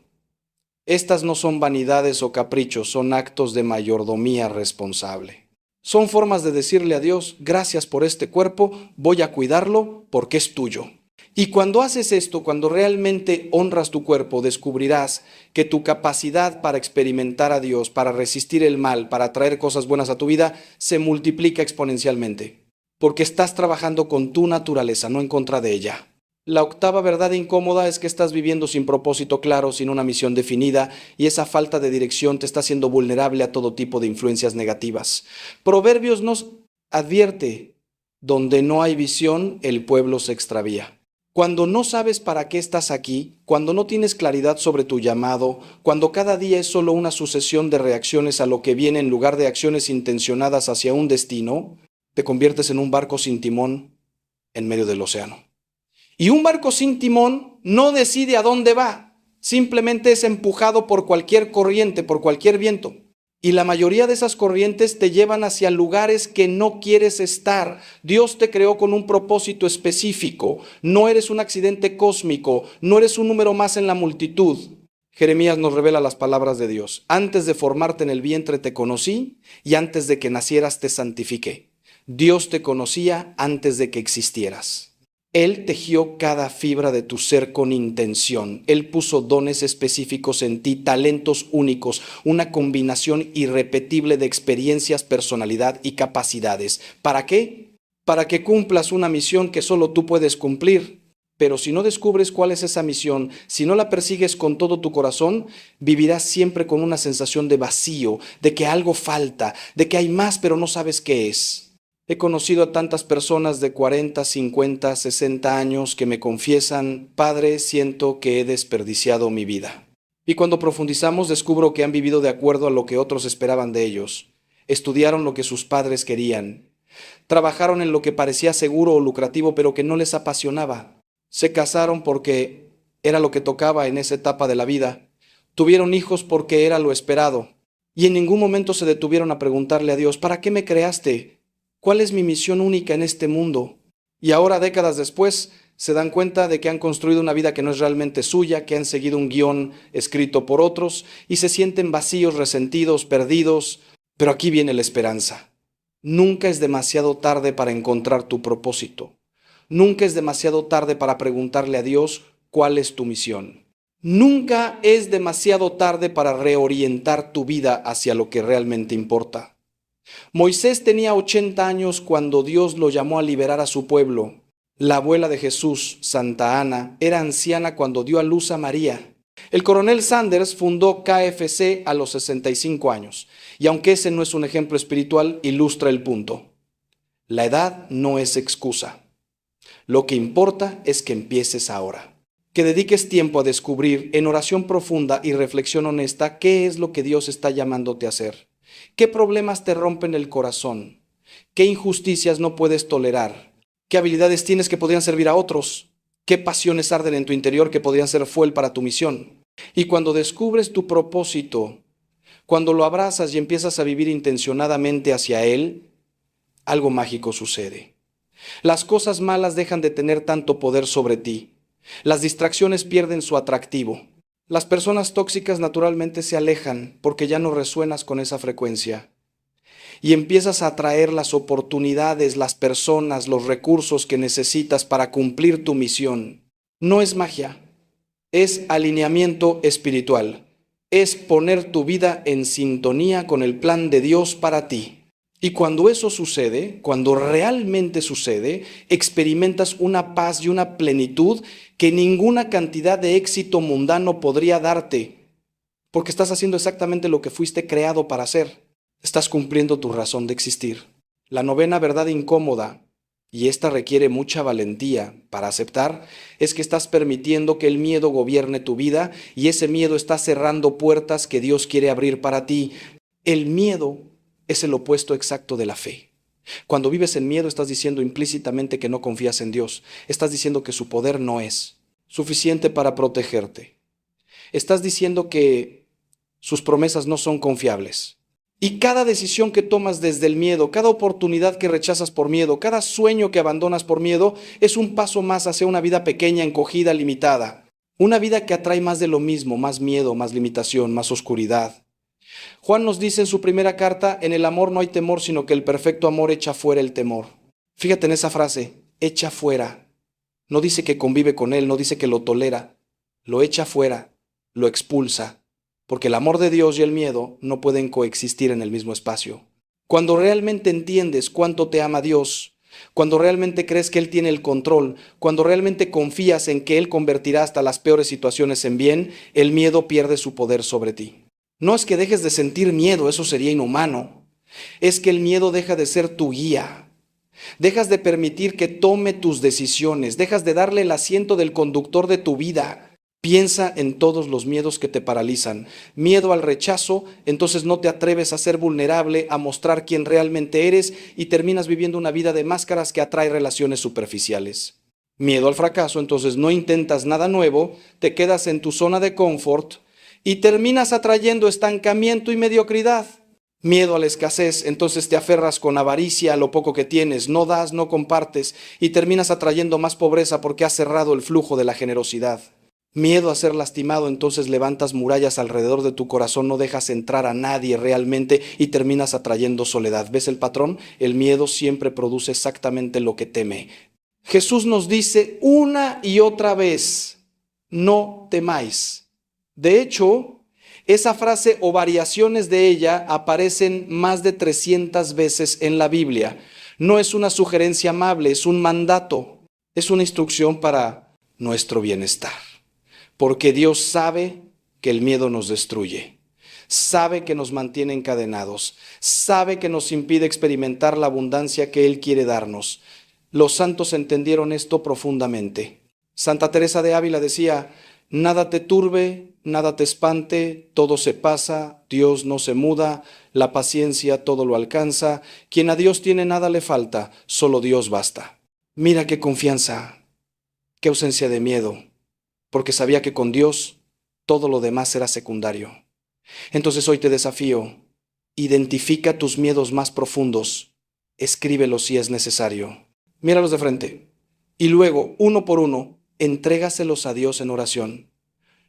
Estas no son vanidades o caprichos, son actos de mayordomía responsable. Son formas de decirle a Dios: gracias por este cuerpo, voy a cuidarlo porque es tuyo. Y cuando haces esto, cuando realmente honras tu cuerpo, descubrirás que tu capacidad para experimentar a Dios, para resistir el mal, para traer cosas buenas a tu vida, se multiplica exponencialmente. Porque estás trabajando con tu naturaleza, no en contra de ella. La octava verdad incómoda es que estás viviendo sin propósito claro, sin una misión definida, y esa falta de dirección te está haciendo vulnerable a todo tipo de influencias negativas. Proverbios nos advierte: donde no hay visión, el pueblo se extravía. Cuando no sabes para qué estás aquí, cuando no tienes claridad sobre tu llamado, cuando cada día es solo una sucesión de reacciones a lo que viene en lugar de acciones intencionadas hacia un destino, te conviertes en un barco sin timón en medio del océano. Y un barco sin timón no decide a dónde va, simplemente es empujado por cualquier corriente, por cualquier viento. Y la mayoría de esas corrientes te llevan hacia lugares que no quieres estar. Dios te creó con un propósito específico. No eres un accidente cósmico, no eres un número más en la multitud. Jeremías nos revela las palabras de Dios: antes de formarte en el vientre te conocí, y antes de que nacieras te santifiqué. Dios te conocía antes de que existieras. Él tejió cada fibra de tu ser con intención. Él puso dones específicos en ti, talentos únicos, una combinación irrepetible de experiencias, personalidad y capacidades. ¿Para qué? Para que cumplas una misión que solo tú puedes cumplir. Pero si no descubres cuál es esa misión, si no la persigues con todo tu corazón, vivirás siempre con una sensación de vacío, de que algo falta, de que hay más pero no sabes qué es. He conocido a tantas personas de 40, 50, 60 años que me confiesan, Padre, siento que he desperdiciado mi vida. Y cuando profundizamos descubro que han vivido de acuerdo a lo que otros esperaban de ellos. Estudiaron lo que sus padres querían. Trabajaron en lo que parecía seguro o lucrativo, pero que no les apasionaba. Se casaron porque era lo que tocaba en esa etapa de la vida. Tuvieron hijos porque era lo esperado. Y en ningún momento se detuvieron a preguntarle a Dios, ¿para qué me creaste? ¿Cuál es mi misión única en este mundo? Y ahora, décadas después, se dan cuenta de que han construido una vida que no es realmente suya, que han seguido un guión escrito por otros, y se sienten vacíos, resentidos, perdidos. Pero aquí viene la esperanza. Nunca es demasiado tarde para encontrar tu propósito. Nunca es demasiado tarde para preguntarle a Dios cuál es tu misión. Nunca es demasiado tarde para reorientar tu vida hacia lo que realmente importa. Moisés tenía 80 años cuando Dios lo llamó a liberar a su pueblo. La abuela de Jesús, Santa Ana, era anciana cuando dio a luz a María. El coronel Sanders fundó KFC a los 65 años, y aunque ese no es un ejemplo espiritual, ilustra el punto. La edad no es excusa. Lo que importa es que empieces ahora. Que dediques tiempo a descubrir en oración profunda y reflexión honesta qué es lo que Dios está llamándote a hacer. ¿Qué problemas te rompen el corazón? ¿Qué injusticias no puedes tolerar? ¿Qué habilidades tienes que podrían servir a otros? ¿Qué pasiones arden en tu interior que podrían ser fuel para tu misión? Y cuando descubres tu propósito, cuando lo abrazas y empiezas a vivir intencionadamente hacia él, algo mágico sucede. Las cosas malas dejan de tener tanto poder sobre ti. Las distracciones pierden su atractivo. Las personas tóxicas naturalmente se alejan porque ya no resuenas con esa frecuencia. Y empiezas a atraer las oportunidades, las personas, los recursos que necesitas para cumplir tu misión. No es magia, es alineamiento espiritual. Es poner tu vida en sintonía con el plan de Dios para ti. Y cuando eso sucede, cuando realmente sucede, experimentas una paz y una plenitud que ninguna cantidad de éxito mundano podría darte, porque estás haciendo exactamente lo que fuiste creado para hacer. Estás cumpliendo tu razón de existir. La novena verdad incómoda, y esta requiere mucha valentía para aceptar, es que estás permitiendo que el miedo gobierne tu vida y ese miedo está cerrando puertas que Dios quiere abrir para ti. El miedo es el opuesto exacto de la fe. Cuando vives en miedo estás diciendo implícitamente que no confías en Dios. Estás diciendo que su poder no es suficiente para protegerte. Estás diciendo que sus promesas no son confiables. Y cada decisión que tomas desde el miedo, cada oportunidad que rechazas por miedo, cada sueño que abandonas por miedo, es un paso más hacia una vida pequeña, encogida, limitada. Una vida que atrae más de lo mismo, más miedo, más limitación, más oscuridad. Juan nos dice en su primera carta, en el amor no hay temor, sino que el perfecto amor echa fuera el temor. Fíjate en esa frase, echa fuera. No dice que convive con él, no dice que lo tolera, lo echa fuera, lo expulsa. Porque el amor de Dios y el miedo no pueden coexistir en el mismo espacio. Cuando realmente entiendes cuánto te ama Dios, cuando realmente crees que Él tiene el control, cuando realmente confías en que Él convertirá hasta las peores situaciones en bien, el miedo pierde su poder sobre ti. No es que dejes de sentir miedo, eso sería inhumano. Es que el miedo deja de ser tu guía. Dejas de permitir que tome tus decisiones, dejas de darle el asiento del conductor de tu vida. Piensa en todos los miedos que te paralizan. Miedo al rechazo, entonces no te atreves a ser vulnerable, a mostrar quién realmente eres y terminas viviendo una vida de máscaras que atrae relaciones superficiales. Miedo al fracaso, entonces no intentas nada nuevo, te quedas en tu zona de confort y terminas atrayendo estancamiento y mediocridad. Miedo a la escasez, entonces te aferras con avaricia a lo poco que tienes, no das, no compartes y terminas atrayendo más pobreza porque has cerrado el flujo de la generosidad. Miedo a ser lastimado, entonces levantas murallas alrededor de tu corazón, no dejas entrar a nadie realmente y terminas atrayendo soledad. ¿Ves el patrón? El miedo siempre produce exactamente lo que teme. Jesús nos dice una y otra vez, no temáis. De hecho, esa frase o variaciones de ella aparecen más de 300 veces en la Biblia. No es una sugerencia amable, es un mandato, es una instrucción para nuestro bienestar. Porque Dios sabe que el miedo nos destruye. sabe que nos mantiene encadenados, sabe que nos impide experimentar la abundancia que Él quiere darnos. Los santos entendieron esto profundamente. Santa Teresa de Ávila decía: nada te turbe, nada te espante, todo se pasa, Dios no se muda, la paciencia todo lo alcanza, quien a Dios tiene nada le falta, solo Dios basta. Mira qué confianza, qué ausencia de miedo, porque sabía que con Dios todo lo demás era secundario. Entonces hoy te desafío, identifica tus miedos más profundos, escríbelos si es necesario, míralos de frente y luego, uno por uno, entrégaselos a Dios en oración.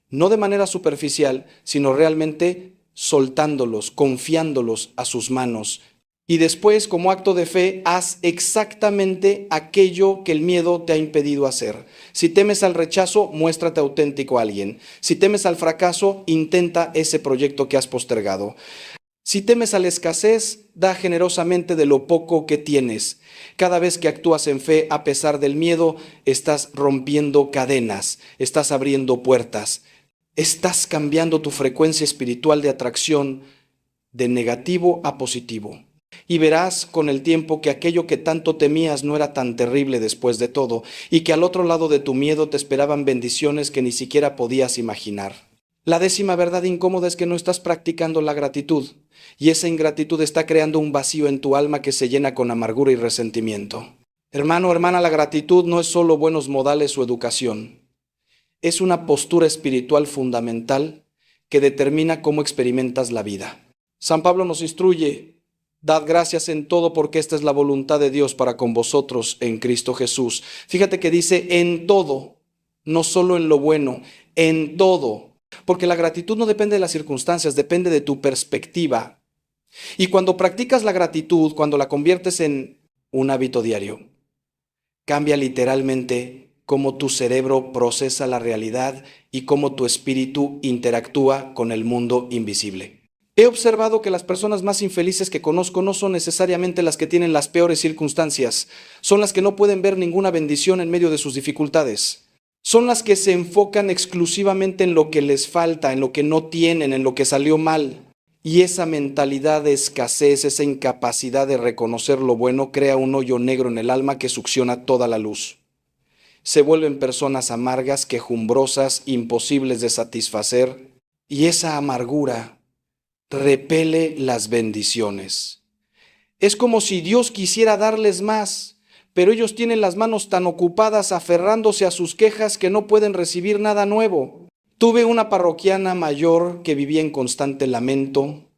No de manera superficial, sino realmente soltándolos, confiándolos a sus manos. Y después, como acto de fe, haz exactamente aquello que el miedo te ha impedido hacer. Si temes al rechazo, muéstrate auténtico a alguien. Si temes al fracaso, intenta ese proyecto que has postergado. Si temes a la escasez, da generosamente de lo poco que tienes. Cada vez que actúas en fe, a pesar del miedo, estás rompiendo cadenas, estás abriendo puertas, estás cambiando tu frecuencia espiritual de atracción de negativo a positivo. Y verás con el tiempo que aquello que tanto temías no era tan terrible después de todo, y que al otro lado de tu miedo te esperaban bendiciones que ni siquiera podías imaginar. La décima verdad incómoda es que no estás practicando la gratitud, y esa ingratitud está creando un vacío en tu alma que se llena con amargura y resentimiento. Hermano, hermana, la gratitud no es solo buenos modales o educación. Es una postura espiritual fundamental que determina cómo experimentas la vida. San Pablo nos instruye: dad gracias en todo porque esta es la voluntad de Dios para con vosotros en Cristo Jesús. Fíjate que dice en todo, no solo en lo bueno, en todo. Porque la gratitud no depende de las circunstancias, depende de tu perspectiva. Y cuando practicas la gratitud, cuando la conviertes en un hábito diario, cambia literalmente cómo tu cerebro procesa la realidad y cómo tu espíritu interactúa con el mundo invisible. He observado que las personas más infelices que conozco no son necesariamente las que tienen las peores circunstancias, son las que no pueden ver ninguna bendición en medio de sus dificultades. Son las que se enfocan exclusivamente en lo que les falta, en lo que no tienen, en lo que salió mal. Y esa mentalidad de escasez, esa incapacidad de reconocer lo bueno, crea un hoyo negro en el alma que succiona toda la luz. Se vuelven personas amargas, quejumbrosas, imposibles de satisfacer, y esa amargura repele las bendiciones. Es como si Dios quisiera darles más, pero ellos tienen las manos tan ocupadas aferrándose a sus quejas que no pueden recibir nada nuevo. Tuve una parroquiana mayor que vivía en constante lamento.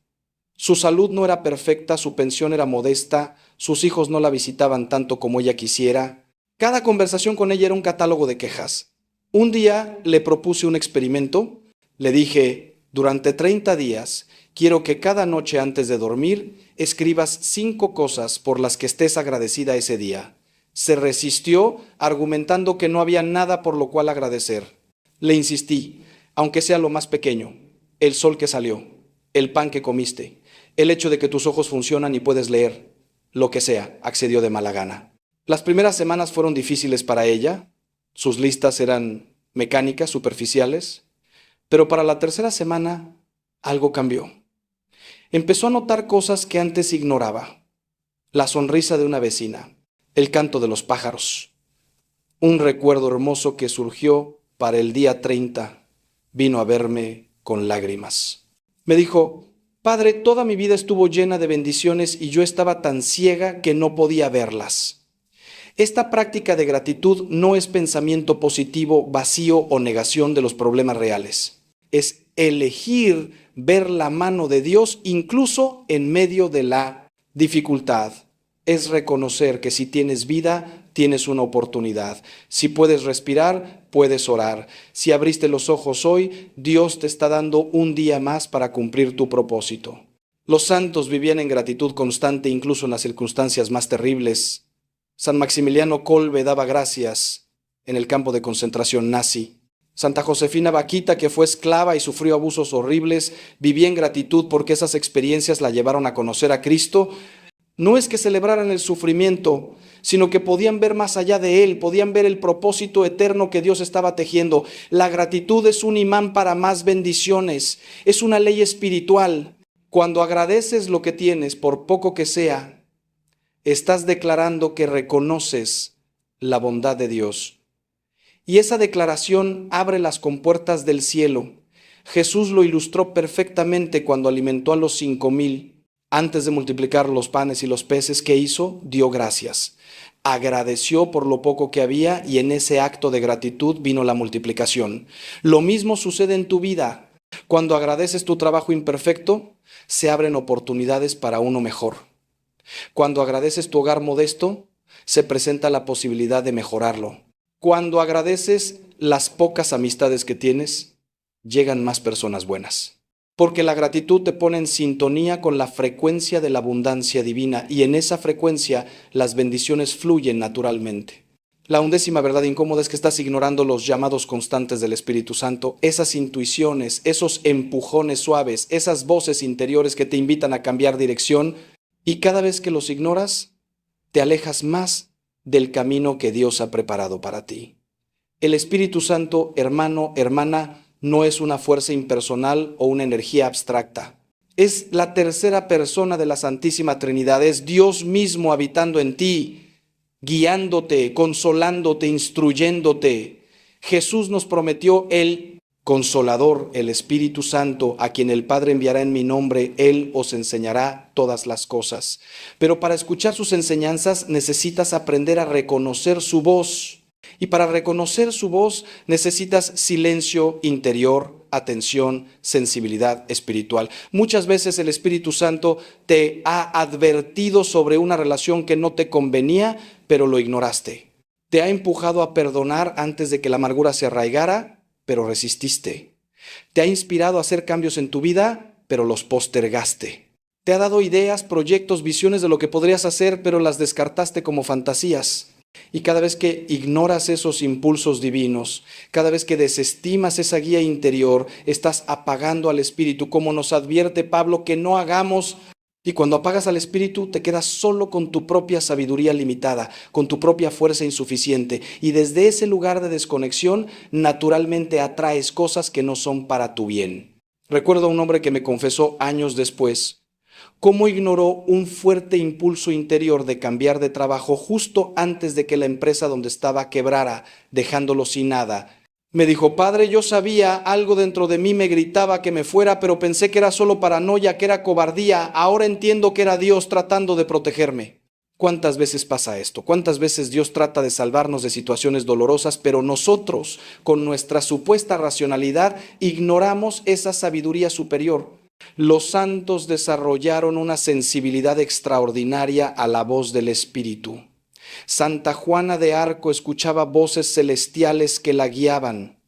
Su salud no era perfecta, su pensión era modesta, sus hijos no la visitaban tanto como ella quisiera. Cada conversación con ella era un catálogo de quejas. Un día le propuse un experimento. Le dije: durante 30 días, quiero que cada noche antes de dormir escribas 5 cosas por las que estés agradecida ese día. Se resistió, argumentando que no había nada por lo cual agradecer. Le insistí: aunque sea lo más pequeño, el sol que salió, el pan que comiste, el hecho de que tus ojos funcionan y puedes leer, lo que sea, accedió de mala gana. Las primeras semanas fueron difíciles para ella, sus listas eran mecánicas, superficiales, pero para la tercera semana algo cambió. Empezó a notar cosas que antes ignoraba: la sonrisa de una vecina, el canto de los pájaros, un recuerdo hermoso que surgió para el día 30, vino a verme con lágrimas. Me dijo: Padre, toda mi vida estuvo llena de bendiciones y yo estaba tan ciega que no podía verlas. Esta práctica de gratitud no es pensamiento positivo, vacío o negación de los problemas reales. Es elegir ver la mano de Dios incluso en medio de la dificultad. Es reconocer que si tienes vida, tienes una oportunidad. Si puedes respirar, puedes orar. Si abriste los ojos hoy, Dios te está dando un día más para cumplir tu propósito. Los santos vivían en gratitud constante incluso en las circunstancias más terribles. San Maximiliano Kolbe daba gracias en el campo de concentración nazi. Santa Josefina Vaquita, que fue esclava y sufrió abusos horribles, vivía en gratitud porque esas experiencias la llevaron a conocer a Cristo. No es que celebraran el sufrimiento, sino que podían ver más allá de él, podían ver el propósito eterno que Dios estaba tejiendo. La gratitud es un imán para más bendiciones, es una ley espiritual. Cuando agradeces lo que tienes, por poco que sea, estás declarando que reconoces la bondad de Dios. Y esa declaración abre las compuertas del cielo. Jesús lo ilustró perfectamente cuando alimentó a los 5,000. Antes de multiplicar los panes y los peces, ¿qué hizo? Dio gracias. Agradeció por lo poco que había y en ese acto de gratitud vino la multiplicación. Lo mismo sucede en tu vida. Cuando agradeces tu trabajo imperfecto, se abren oportunidades para uno mejor. Cuando agradeces tu hogar modesto, se presenta la posibilidad de mejorarlo. Cuando agradeces las pocas amistades que tienes, llegan más personas buenas. Porque la gratitud te pone en sintonía con la frecuencia de la abundancia divina y en esa frecuencia las bendiciones fluyen naturalmente. La 11ª verdad incómoda es que estás ignorando los llamados constantes del Espíritu Santo, esas intuiciones, esos empujones suaves, esas voces interiores que te invitan a cambiar dirección, y cada vez que los ignoras, te alejas más del camino que Dios ha preparado para ti. El Espíritu Santo, hermano, hermana, no es una fuerza impersonal o una energía abstracta. Es la tercera persona de la Santísima Trinidad, es Dios mismo habitando en ti, guiándote, consolándote, instruyéndote. Jesús nos prometió el Consolador, el Espíritu Santo, a quien el Padre enviará en mi nombre, Él os enseñará todas las cosas. Pero para escuchar sus enseñanzas necesitas aprender a reconocer su voz. Y para reconocer su voz necesitas silencio interior, atención, sensibilidad espiritual. Muchas veces el Espíritu Santo te ha advertido sobre una relación que no te convenía, pero lo ignoraste. Te ha empujado a perdonar antes de que la amargura se arraigara, pero resististe. Te ha inspirado a hacer cambios en tu vida, pero los postergaste. Te ha dado ideas, proyectos, visiones de lo que podrías hacer, pero las descartaste como fantasías. Y cada vez que ignoras esos impulsos divinos, cada vez que desestimas esa guía interior, estás apagando al Espíritu, como nos advierte Pablo que no hagamos. Y cuando apagas al Espíritu, te quedas solo con tu propia sabiduría limitada, con tu propia fuerza insuficiente. Y desde ese lugar de desconexión, naturalmente atraes cosas que no son para tu bien. Recuerdo a un hombre que me confesó años después cómo ignoró un fuerte impulso interior de cambiar de trabajo justo antes de que la empresa donde estaba quebrara, dejándolo sin nada. Me dijo: padre, yo sabía, algo dentro de mí me gritaba que me fuera, pero pensé que era solo paranoia, que era cobardía. Ahora entiendo que era Dios tratando de protegerme. ¿Cuántas veces pasa esto? ¿Cuántas veces Dios trata de salvarnos de situaciones dolorosas, pero nosotros, con nuestra supuesta racionalidad, ignoramos esa sabiduría superior? Los santos desarrollaron una sensibilidad extraordinaria a la voz del Espíritu. Santa Juana de Arco escuchaba voces celestiales que la guiaban.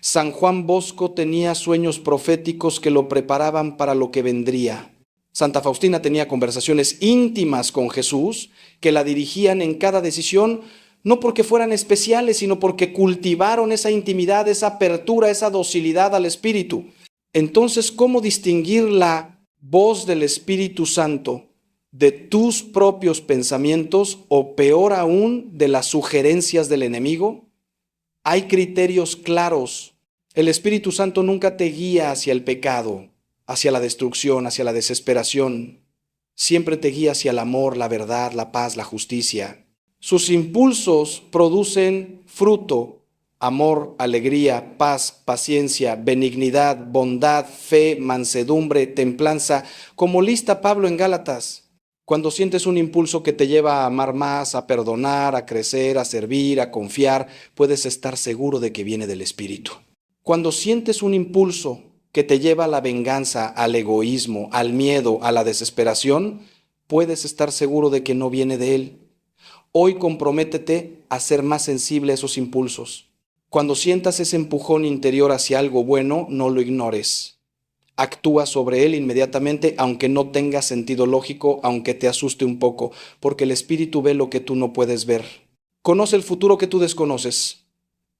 San Juan Bosco tenía sueños proféticos que lo preparaban para lo que vendría. Santa Faustina tenía conversaciones íntimas con Jesús que la dirigían en cada decisión, no porque fueran especiales, sino porque cultivaron esa intimidad, esa apertura, esa docilidad al Espíritu. Entonces, ¿cómo distinguir la voz del Espíritu Santo de tus propios pensamientos o peor aún de las sugerencias del enemigo? Hay criterios claros. El Espíritu Santo nunca te guía hacia el pecado, hacia la destrucción, hacia la desesperación. Siempre te guía hacia el amor, la verdad, la paz, la justicia. Sus impulsos producen fruto. Amor, alegría, paz, paciencia, benignidad, bondad, fe, mansedumbre, templanza, como lista Pablo en Gálatas. Cuando sientes un impulso que te lleva a amar más, a perdonar, a crecer, a servir, a confiar, puedes estar seguro de que viene del Espíritu. Cuando sientes un impulso que te lleva a la venganza, al egoísmo, al miedo, a la desesperación, puedes estar seguro de que no viene de Él. Hoy comprométete a ser más sensible a esos impulsos. Cuando sientas ese empujón interior hacia algo bueno, no lo ignores. Actúa sobre él inmediatamente, aunque no tenga sentido lógico, aunque te asuste un poco, porque el Espíritu ve lo que tú no puedes ver. Conoce el futuro que tú desconoces.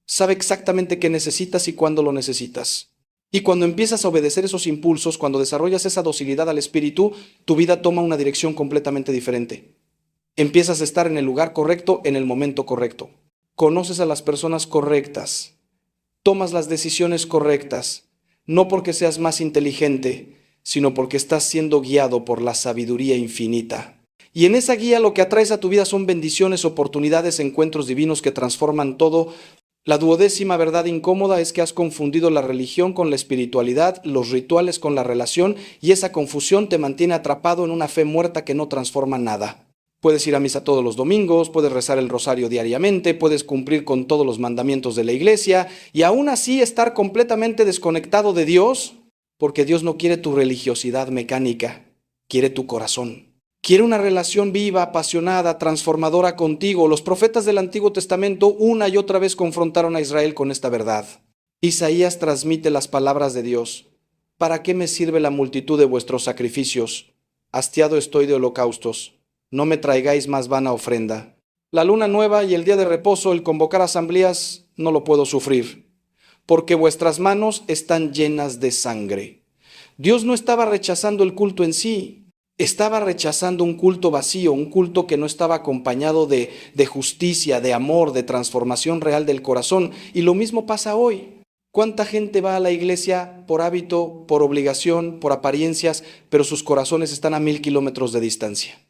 Sabe exactamente qué necesitas y cuándo lo necesitas. Y cuando empiezas a obedecer esos impulsos, cuando desarrollas esa docilidad al Espíritu, tu vida toma una dirección completamente diferente. Empiezas a estar en el lugar correcto, en el momento correcto. Conoces a las personas correctas. Tomas las decisiones correctas. No porque seas más inteligente, sino porque estás siendo guiado por la sabiduría infinita. Y en esa guía lo que atraes a tu vida son bendiciones, oportunidades, encuentros divinos que transforman todo. La 12ª verdad incómoda es que has confundido la religión con la espiritualidad, los rituales con la relación, y esa confusión te mantiene atrapado en una fe muerta que no transforma nada. Puedes ir a misa todos los domingos, puedes rezar el rosario diariamente, puedes cumplir con todos los mandamientos de la iglesia y aún así estar completamente desconectado de Dios, porque Dios no quiere tu religiosidad mecánica, quiere tu corazón. Quiere una relación viva, apasionada, transformadora contigo. Los profetas del Antiguo Testamento una y otra vez confrontaron a Israel con esta verdad. Isaías transmite las palabras de Dios. ¿Para qué me sirve la multitud de vuestros sacrificios? Hastiado estoy de holocaustos. No me traigáis más vana ofrenda. La luna nueva y el día de reposo, el convocar asambleas, no lo puedo sufrir, porque vuestras manos están llenas de sangre. Dios no estaba rechazando el culto en sí, estaba rechazando un culto vacío, un culto que no estaba acompañado de justicia, de amor, de transformación real del corazón. Y lo mismo pasa hoy. ¿Cuánta gente va a la iglesia por hábito, por obligación, por apariencias, pero sus corazones están a 1000 kilómetros de distancia?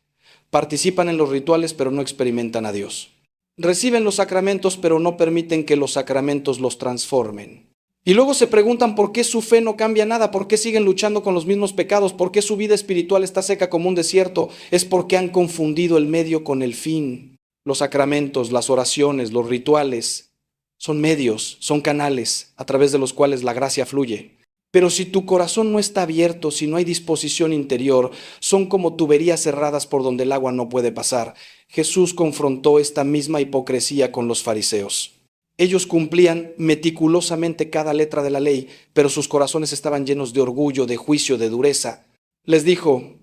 Participan en los rituales, pero no experimentan a Dios. Reciben los sacramentos, pero no permiten que los sacramentos los transformen. Y luego se preguntan por qué su fe no cambia nada, por qué siguen luchando con los mismos pecados, por qué su vida espiritual está seca como un desierto. Es porque han confundido el medio con el fin. Los sacramentos, las oraciones, los rituales son medios, son canales a través de los cuales la gracia fluye. Pero si tu corazón no está abierto, si no hay disposición interior, son como tuberías cerradas por donde el agua no puede pasar. Jesús confrontó esta misma hipocresía con los fariseos. Ellos cumplían meticulosamente cada letra de la ley, pero sus corazones estaban llenos de orgullo, de juicio, de dureza. Les dijo: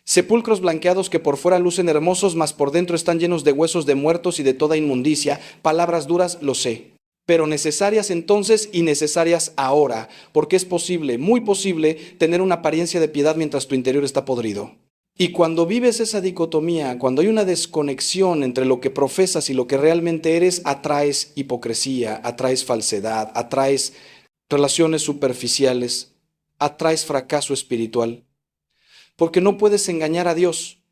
sepulcros blanqueados que por fuera lucen hermosos, mas por dentro están llenos de huesos de muertos y de toda inmundicia. Palabras duras, lo sé, pero necesarias entonces y necesarias ahora, porque es posible, muy posible, tener una apariencia de piedad mientras tu interior está podrido. Y cuando vives esa dicotomía, cuando hay una desconexión entre lo que profesas y lo que realmente eres, atraes hipocresía, atraes falsedad, atraes relaciones superficiales, atraes fracaso espiritual. Porque no puedes engañar a Dios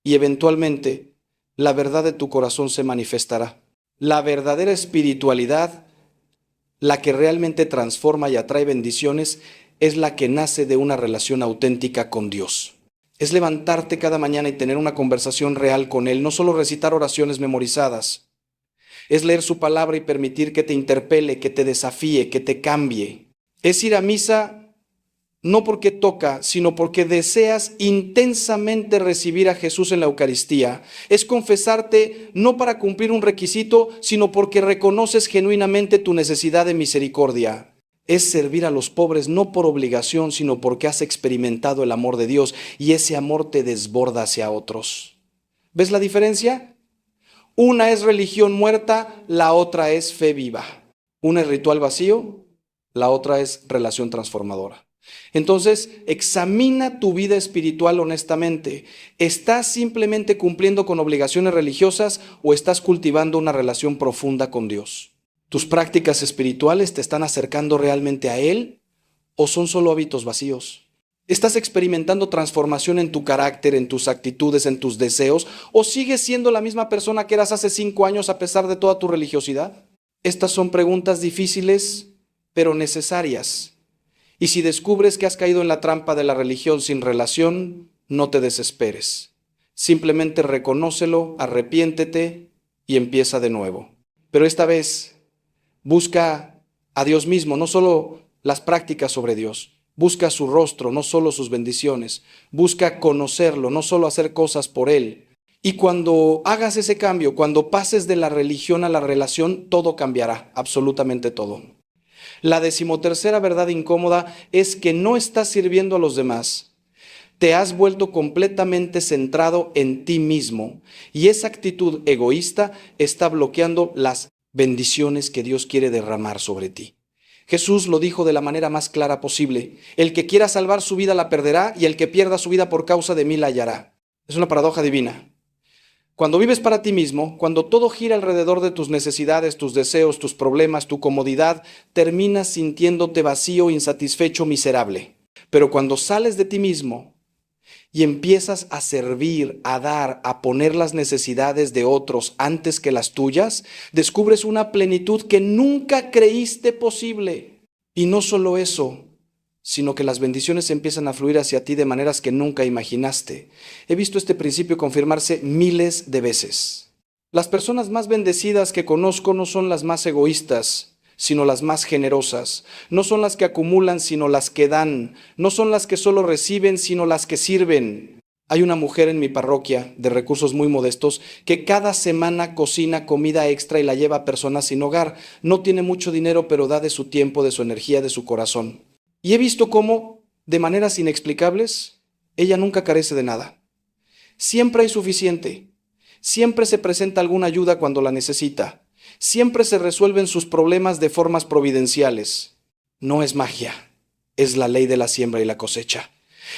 y eventualmente la verdad de tu corazón se manifestará. La verdadera espiritualidad, la que realmente transforma y atrae bendiciones, es la que nace de una relación auténtica con Dios. Es levantarte cada mañana y tener una conversación real con Él, no solo recitar oraciones memorizadas. Es leer su palabra y permitir que te interpele, que te desafíe, que te cambie. Es ir a misa no porque toca, sino porque deseas intensamente recibir a Jesús en la Eucaristía. Es confesarte no para cumplir un requisito, sino porque reconoces genuinamente tu necesidad de misericordia. Es servir a los pobres no por obligación, sino porque has experimentado el amor de Dios y ese amor te desborda hacia otros. ¿Ves la diferencia? Una es religión muerta, la otra es fe viva. Una es ritual vacío, la otra es relación transformadora. Entonces, examina tu vida espiritual honestamente. ¿Estás simplemente cumpliendo con obligaciones religiosas o estás cultivando una relación profunda con Dios? ¿Tus prácticas espirituales te están acercando realmente a Él o son solo hábitos vacíos? ¿Estás experimentando transformación en tu carácter, en tus actitudes, en tus deseos o sigues siendo la misma persona que eras hace 5 años a pesar de toda tu religiosidad? Estas son preguntas difíciles, pero necesarias. Y si descubres que has caído en la trampa de la religión sin relación, no te desesperes. Simplemente reconócelo, arrepiéntete y empieza de nuevo. Pero esta vez busca a Dios mismo, no solo las prácticas sobre Dios. Busca su rostro, no solo sus bendiciones. Busca conocerlo, no solo hacer cosas por Él. Y cuando hagas ese cambio, cuando pases de la religión a la relación, todo cambiará, absolutamente todo. La 13ª verdad incómoda es que no estás sirviendo a los demás. Te has vuelto completamente centrado en ti mismo y esa actitud egoísta está bloqueando las bendiciones que Dios quiere derramar sobre ti. Jesús lo dijo de la manera más clara posible: el que quiera salvar su vida la perderá y el que pierda su vida por causa de mí la hallará. Es una paradoja divina. Cuando vives para ti mismo, cuando todo gira alrededor de tus necesidades, tus deseos, tus problemas, tu comodidad, terminas sintiéndote vacío, insatisfecho, miserable. Pero cuando sales de ti mismo y empiezas a servir, a dar, a poner las necesidades de otros antes que las tuyas, descubres una plenitud que nunca creíste posible. Y no solo eso, sino que las bendiciones empiezan a fluir hacia ti de maneras que nunca imaginaste. He visto este principio confirmarse miles de veces. Las personas más bendecidas que conozco no son las más egoístas, sino las más generosas. No son las que acumulan, sino las que dan. No son las que solo reciben, sino las que sirven. Hay una mujer en mi parroquia, de recursos muy modestos, que cada semana cocina comida extra y la lleva a personas sin hogar. No tiene mucho dinero, pero da de su tiempo, de su energía, de su corazón. Y he visto cómo, de maneras inexplicables, ella nunca carece de nada. Siempre hay suficiente. Siempre se presenta alguna ayuda cuando la necesita. Siempre se resuelven sus problemas de formas providenciales. No es magia, es la ley de la siembra y la cosecha.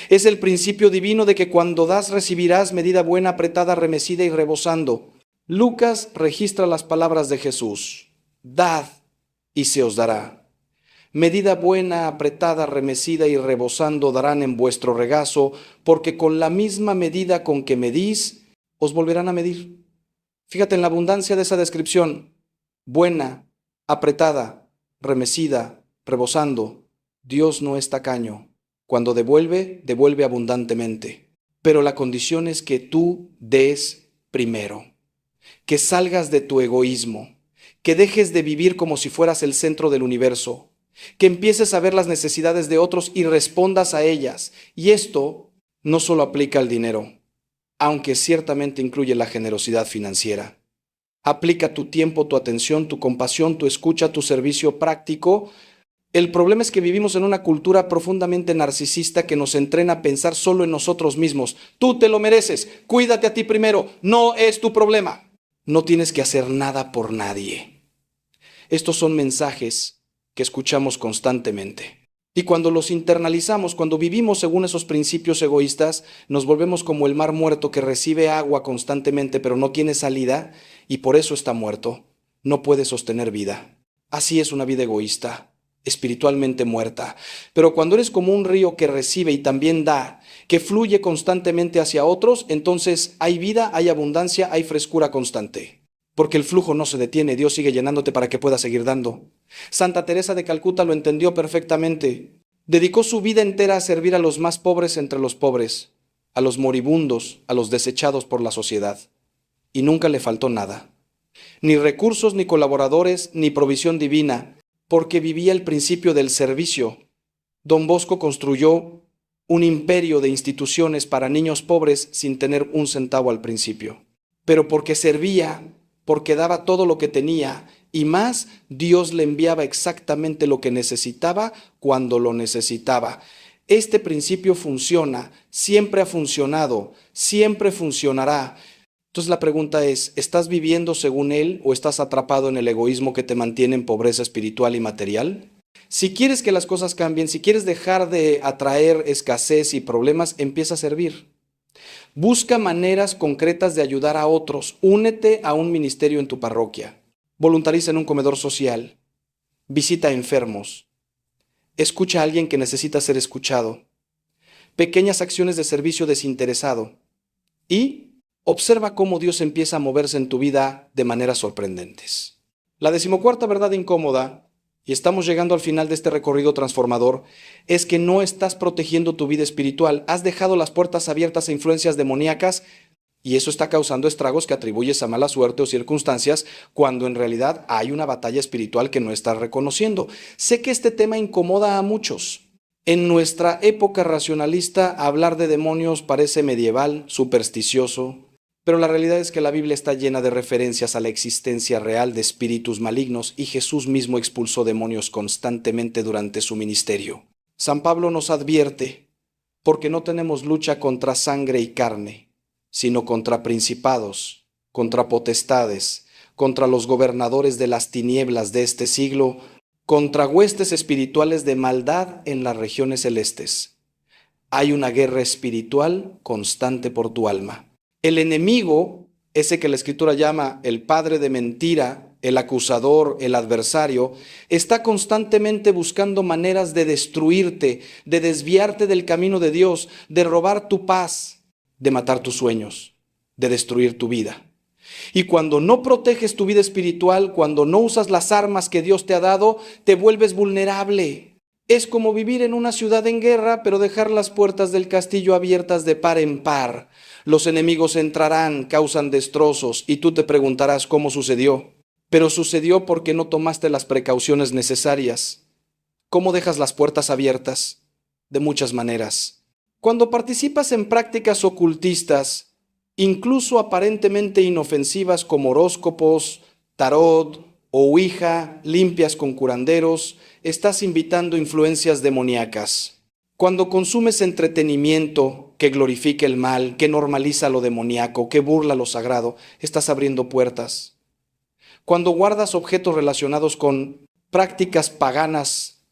Es el principio divino de que cuando das recibirás, medida buena, apretada, remecida y rebosando. Lucas registra las palabras de Jesús. Dad y se os dará. Medida buena, apretada, remecida y rebosando darán en vuestro regazo, porque con la misma medida con que medís, os volverán a medir. Fíjate en la abundancia de esa descripción. Buena, apretada, remecida, rebosando. Dios no es tacaño. Cuando devuelve, devuelve abundantemente. Pero la condición es que tú des primero. Que salgas de tu egoísmo. Que dejes de vivir como si fueras el centro del universo. Que empieces a ver las necesidades de otros y respondas a ellas. Y esto no solo aplica al dinero, aunque ciertamente incluye la generosidad financiera. Aplica tu tiempo, tu atención, tu compasión, tu escucha, tu servicio práctico. El problema es que vivimos en una cultura profundamente narcisista que nos entrena a pensar solo en nosotros mismos. Tú te lo mereces, cuídate a ti primero, no es tu problema. No tienes que hacer nada por nadie. Estos son mensajes que escuchamos constantemente. Y cuando los internalizamos, cuando vivimos según esos principios egoístas, nos volvemos como el mar muerto que recibe agua constantemente pero no tiene salida y por eso está muerto. No puede sostener vida. Así es una vida egoísta, espiritualmente muerta. Pero cuando eres como un río que recibe y también da, que fluye constantemente hacia otros, entonces hay vida, hay abundancia, hay frescura constante. Porque el flujo no se detiene, Dios sigue llenándote para que puedas seguir dando. Santa Teresa de Calcuta lo entendió perfectamente. Dedicó su vida entera a servir a los más pobres entre los pobres, a los moribundos, a los desechados por la sociedad. Y nunca le faltó nada. Ni recursos, ni colaboradores, ni provisión divina, porque vivía el principio del servicio. Don Bosco construyó un imperio de instituciones para niños pobres sin tener un centavo al principio. Pero porque servía, porque daba todo lo que tenía y más, Dios le enviaba exactamente lo que necesitaba cuando lo necesitaba. Este principio funciona, siempre ha funcionado, siempre funcionará. Entonces la pregunta es, ¿estás viviendo según Él o estás atrapado en el egoísmo que te mantiene en pobreza espiritual y material? Si quieres que las cosas cambien, si quieres dejar de atraer escasez y problemas, empieza a servir. Busca maneras concretas de ayudar a otros. Únete a un ministerio en tu parroquia. Voluntariza en un comedor social. Visita a enfermos. Escucha a alguien que necesita ser escuchado. Pequeñas acciones de servicio desinteresado. Y observa cómo Dios empieza a moverse en tu vida de maneras sorprendentes. La 14ª verdad incómoda, y estamos llegando al final de este recorrido transformador, es que no estás protegiendo tu vida espiritual. Has dejado las puertas abiertas a influencias demoníacas y eso está causando estragos que atribuyes a mala suerte o circunstancias cuando en realidad hay una batalla espiritual que no estás reconociendo. Sé que este tema incomoda a muchos. En nuestra época racionalista, hablar de demonios parece medieval, supersticioso, pero la realidad es que la Biblia está llena de referencias a la existencia real de espíritus malignos y Jesús mismo expulsó demonios constantemente durante su ministerio. San Pablo nos advierte, porque no tenemos lucha contra sangre y carne, sino contra principados, contra potestades, contra los gobernadores de las tinieblas de este siglo, contra huestes espirituales de maldad en las regiones celestes. Hay una guerra espiritual constante por tu alma. El enemigo ese que la Escritura llama el padre de mentira, el acusador, el adversario, está constantemente buscando maneras de destruirte, de desviarte del camino de Dios, de robar tu paz, de matar tus sueños, de destruir tu vida. Y cuando no proteges tu vida espiritual, cuando no usas las armas que Dios te ha dado, te vuelves vulnerable. Es como vivir en una ciudad en guerra, pero dejar las puertas del castillo abiertas de par en par. Los enemigos entrarán, causan destrozos, y tú te preguntarás cómo sucedió. Pero sucedió porque no tomaste las precauciones necesarias. ¿Cómo dejas las puertas abiertas? De muchas maneras. Cuando participas en prácticas ocultistas, incluso aparentemente inofensivas como horóscopos, tarot o ouija, limpias con curanderos, estás invitando influencias demoníacas. Cuando consumes entretenimiento que glorifica el mal, que normaliza lo demoníaco, que burla lo sagrado, estás abriendo puertas. Cuando guardas objetos relacionados con prácticas paganas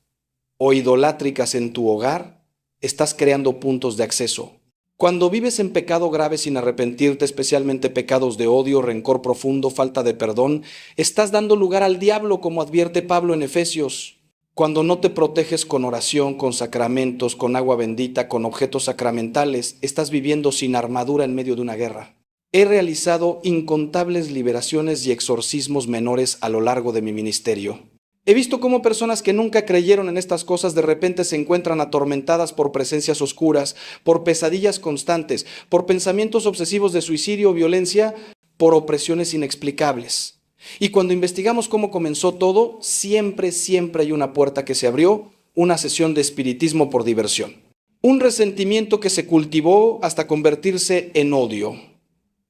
o idolátricas en tu hogar, estás creando puntos de acceso. Cuando vives en pecado grave sin arrepentirte, especialmente pecados de odio, rencor profundo, falta de perdón, estás dando lugar al diablo, como advierte Pablo en Efesios. Cuando no te proteges con oración, con sacramentos, con agua bendita, con objetos sacramentales, estás viviendo sin armadura en medio de una guerra. He realizado incontables liberaciones y exorcismos menores a lo largo de mi ministerio. He visto cómo personas que nunca creyeron en estas cosas de repente se encuentran atormentadas por presencias oscuras, por pesadillas constantes, por pensamientos obsesivos de suicidio o violencia, por opresiones inexplicables. Y cuando investigamos cómo comenzó todo, siempre hay una puerta que se abrió, una sesión de espiritismo por diversión. Un resentimiento que se cultivó hasta convertirse en odio.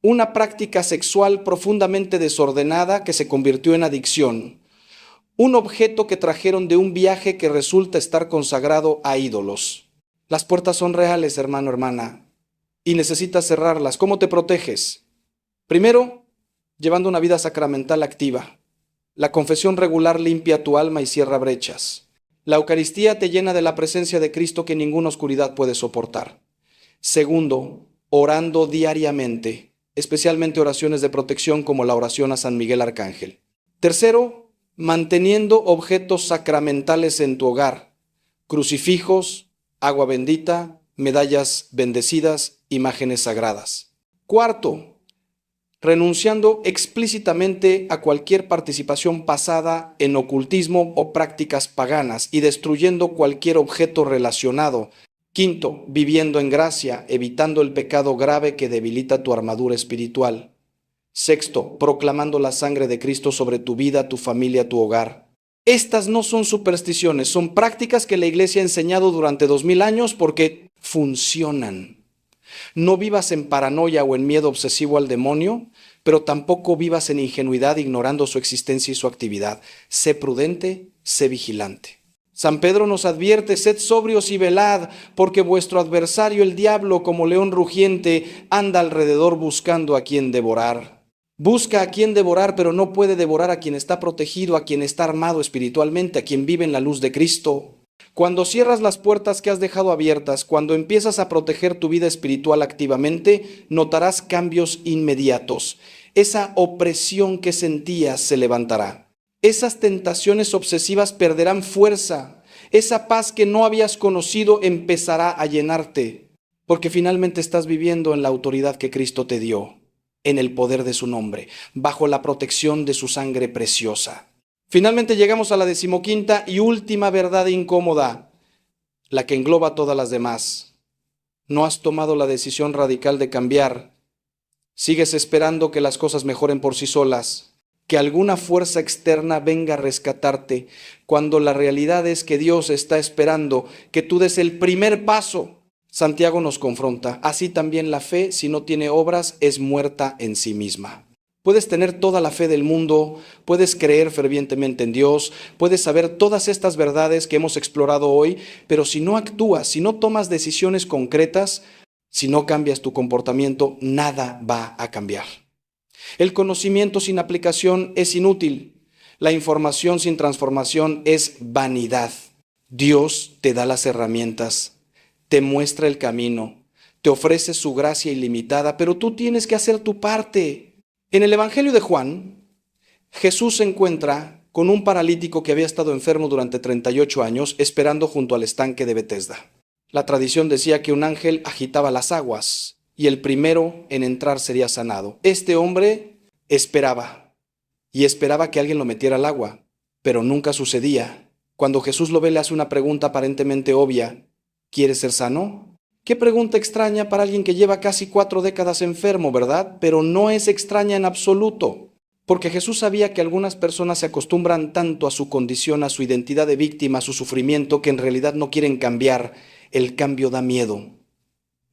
Una práctica sexual profundamente desordenada que se convirtió en adicción. Un objeto que trajeron de un viaje que resulta estar consagrado a ídolos. Las puertas son reales, hermano, hermana, y necesitas cerrarlas. ¿Cómo te proteges? Primero, llevando una vida sacramental activa. La confesión regular limpia tu alma y cierra brechas. La Eucaristía te llena de la presencia de Cristo que ninguna oscuridad puede soportar. Segundo, orando diariamente, especialmente oraciones de protección como la oración a San Miguel Arcángel. Tercero, manteniendo objetos sacramentales en tu hogar, crucifijos, agua bendita, medallas bendecidas, imágenes sagradas. Cuarto, renunciando explícitamente a cualquier participación pasada en ocultismo o prácticas paganas y destruyendo cualquier objeto relacionado. Quinto, viviendo en gracia, evitando el pecado grave que debilita tu armadura espiritual. Sexto, proclamando la sangre de Cristo sobre tu vida, tu familia, tu hogar. Estas no son supersticiones, son prácticas que la Iglesia ha enseñado durante 2000 años porque funcionan. No vivas en paranoia o en miedo obsesivo al demonio, pero tampoco vivas en ingenuidad ignorando su existencia y su actividad. Sé prudente, sé vigilante. San Pedro nos advierte: sed sobrios y velad, porque vuestro adversario el diablo, como león rugiente, anda alrededor buscando a quien devorar. Busca a quien devorar, pero no puede devorar a quien está protegido, a quien está armado espiritualmente, a quien vive en la luz de Cristo. Cuando cierras las puertas que has dejado abiertas, cuando empiezas a proteger tu vida espiritual activamente, notarás cambios inmediatos. Esa opresión que sentías se levantará. Esas tentaciones obsesivas perderán fuerza. Esa paz que no habías conocido empezará a llenarte, porque finalmente estás viviendo en la autoridad que Cristo te dio, en el poder de su nombre, bajo la protección de su sangre preciosa. Finalmente llegamos a la 15ª y última verdad incómoda, la que engloba todas las demás. No has tomado la decisión radical de cambiar. Sigues esperando que las cosas mejoren por sí solas, que alguna fuerza externa venga a rescatarte, cuando la realidad es que Dios está esperando que tú des el primer paso. Santiago nos confronta: así también la fe, si no tiene obras, es muerta en sí misma. Puedes tener toda la fe del mundo, puedes creer fervientemente en Dios, puedes saber todas estas verdades que hemos explorado hoy, pero si no actúas, si no tomas decisiones concretas, si no cambias tu comportamiento, nada va a cambiar. El conocimiento sin aplicación es inútil. La información sin transformación es vanidad. Dios te da las herramientas, te muestra el camino, te ofrece su gracia ilimitada, pero tú tienes que hacer tu parte. En el Evangelio de Juan, Jesús se encuentra con un paralítico que había estado enfermo durante 38 años esperando junto al estanque de Betesda. La tradición decía que un ángel agitaba las aguas y el primero en entrar sería sanado. Este hombre esperaba y esperaba que alguien lo metiera al agua, pero nunca sucedía. Cuando Jesús lo ve, le hace una pregunta aparentemente obvia: ¿quieres ser sano? Qué pregunta extraña para alguien que lleva casi 4 décadas enfermo, ¿verdad? Pero no es extraña en absoluto. Porque Jesús sabía que algunas personas se acostumbran tanto a su condición, a su identidad de víctima, a su sufrimiento, que en realidad no quieren cambiar. El cambio da miedo.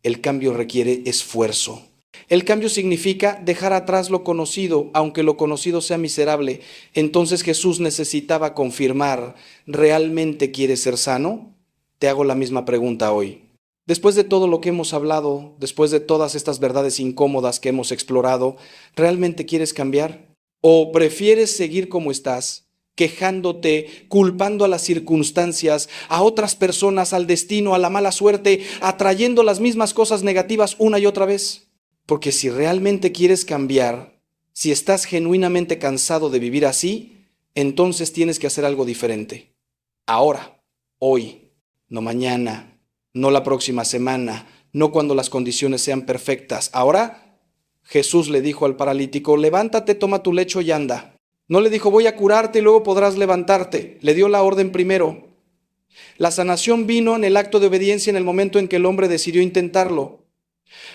El cambio requiere esfuerzo. El cambio significa dejar atrás lo conocido, aunque lo conocido sea miserable. Entonces Jesús necesitaba confirmar: ¿realmente quieres ser sano? Te hago la misma pregunta hoy. Después de todo lo que hemos hablado, después de todas estas verdades incómodas que hemos explorado, ¿realmente quieres cambiar? ¿O prefieres seguir como estás, quejándote, culpando a las circunstancias, a otras personas, al destino, a la mala suerte, atrayendo las mismas cosas negativas una y otra vez? Porque si realmente quieres cambiar, si estás genuinamente cansado de vivir así, entonces tienes que hacer algo diferente. Ahora, hoy, no mañana, no la próxima semana, no cuando las condiciones sean perfectas. Ahora, Jesús le dijo al paralítico: levántate, toma tu lecho y anda. No le dijo: voy a curarte y luego podrás levantarte. Le dio la orden primero. La sanación vino en el acto de obediencia en el momento en que el hombre decidió intentarlo.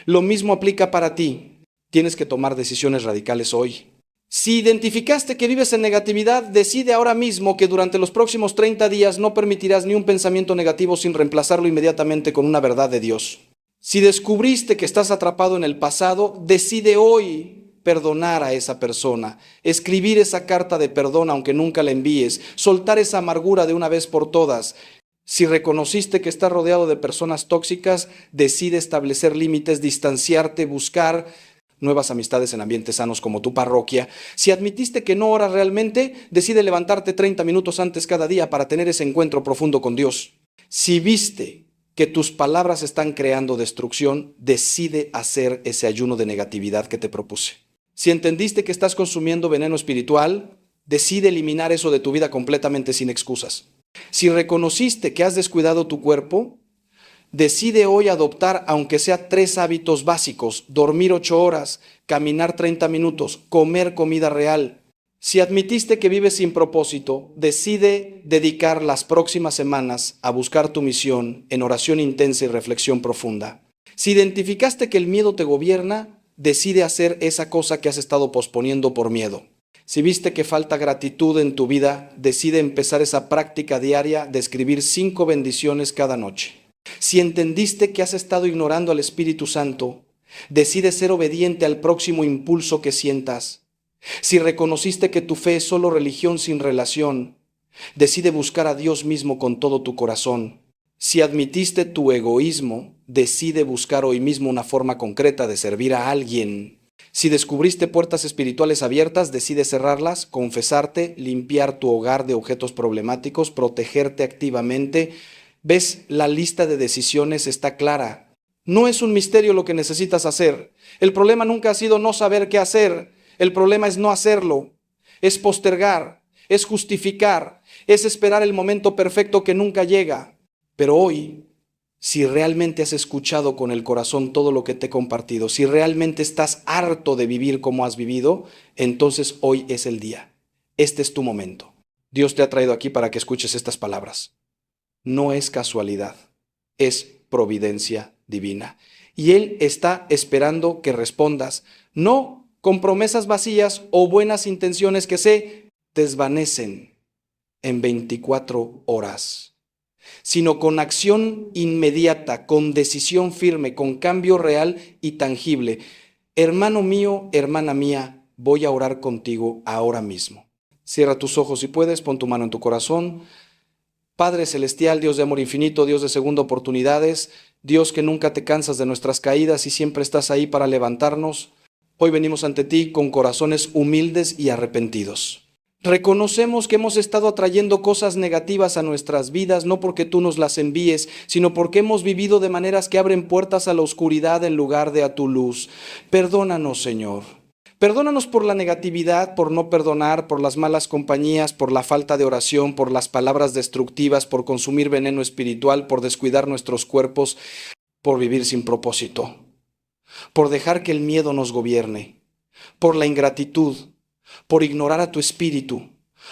Lo mismo aplica para ti. Tienes que tomar decisiones radicales hoy. Si identificaste que vives en negatividad, decide ahora mismo que durante los próximos 30 días no permitirás ni un pensamiento negativo sin reemplazarlo inmediatamente con una verdad de Dios. Si descubriste que estás atrapado en el pasado, decide hoy perdonar a esa persona, escribir esa carta de perdón aunque nunca la envíes, soltar esa amargura de una vez por todas. Si reconociste que estás rodeado de personas tóxicas, decide establecer límites, distanciarte, buscar nuevas amistades en ambientes sanos como tu parroquia. Si admitiste que no oras realmente, decide levantarte 30 minutos antes cada día para tener ese encuentro profundo con Dios. Si viste que tus palabras están creando destrucción, decide hacer ese ayuno de negatividad que te propuse. Si entendiste que estás consumiendo veneno espiritual, decide eliminar eso de tu vida completamente sin excusas. Si reconociste que has descuidado tu cuerpo, decide hoy adoptar aunque sea 3 hábitos básicos: dormir 8 horas, caminar 30 minutos, comer comida real. Si admitiste que vives sin propósito, decide dedicar las próximas semanas a buscar tu misión en oración intensa y reflexión profunda. Si identificaste que el miedo te gobierna, decide hacer esa cosa que has estado posponiendo por miedo. Si viste que falta gratitud en tu vida, decide empezar esa práctica diaria de escribir 5 bendiciones cada noche. Si entendiste que has estado ignorando al Espíritu Santo, decide ser obediente al próximo impulso que sientas. Si reconociste que tu fe es solo religión sin relación, decide buscar a Dios mismo con todo tu corazón. Si admitiste tu egoísmo, decide buscar hoy mismo una forma concreta de servir a alguien. Si descubriste puertas espirituales abiertas, decide cerrarlas, confesarte, limpiar tu hogar de objetos problemáticos, protegerte activamente. ¿Ves? La lista de decisiones está clara. No es un misterio lo que necesitas hacer. El problema nunca ha sido no saber qué hacer. El problema es no hacerlo. Es postergar, es justificar, es esperar el momento perfecto que nunca llega. Pero hoy, si realmente has escuchado con el corazón todo lo que te he compartido, si realmente estás harto de vivir como has vivido, entonces hoy es el día. Este es tu momento. Dios te ha traído aquí para que escuches estas palabras. No es casualidad, es providencia divina. Y Él está esperando que respondas, no con promesas vacías o buenas intenciones que se desvanecen en 24 horas, sino con acción inmediata, con decisión firme, con cambio real y tangible. Hermano mío, hermana mía, voy a orar contigo ahora mismo. Cierra tus ojos si puedes, pon tu mano en tu corazón. Padre celestial, Dios de amor infinito, Dios de segunda oportunidades, Dios que nunca te cansas de nuestras caídas y siempre estás ahí para levantarnos. Hoy venimos ante ti con corazones humildes y arrepentidos. Reconocemos que hemos estado atrayendo cosas negativas a nuestras vidas, no porque tú nos las envíes, sino porque hemos vivido de maneras que abren puertas a la oscuridad en lugar de a tu luz. Perdónanos, Señor. Perdónanos por la negatividad, por no perdonar, por las malas compañías, por la falta de oración, por las palabras destructivas, por consumir veneno espiritual, por descuidar nuestros cuerpos, por vivir sin propósito, por dejar que el miedo nos gobierne, por la ingratitud, por ignorar a tu espíritu,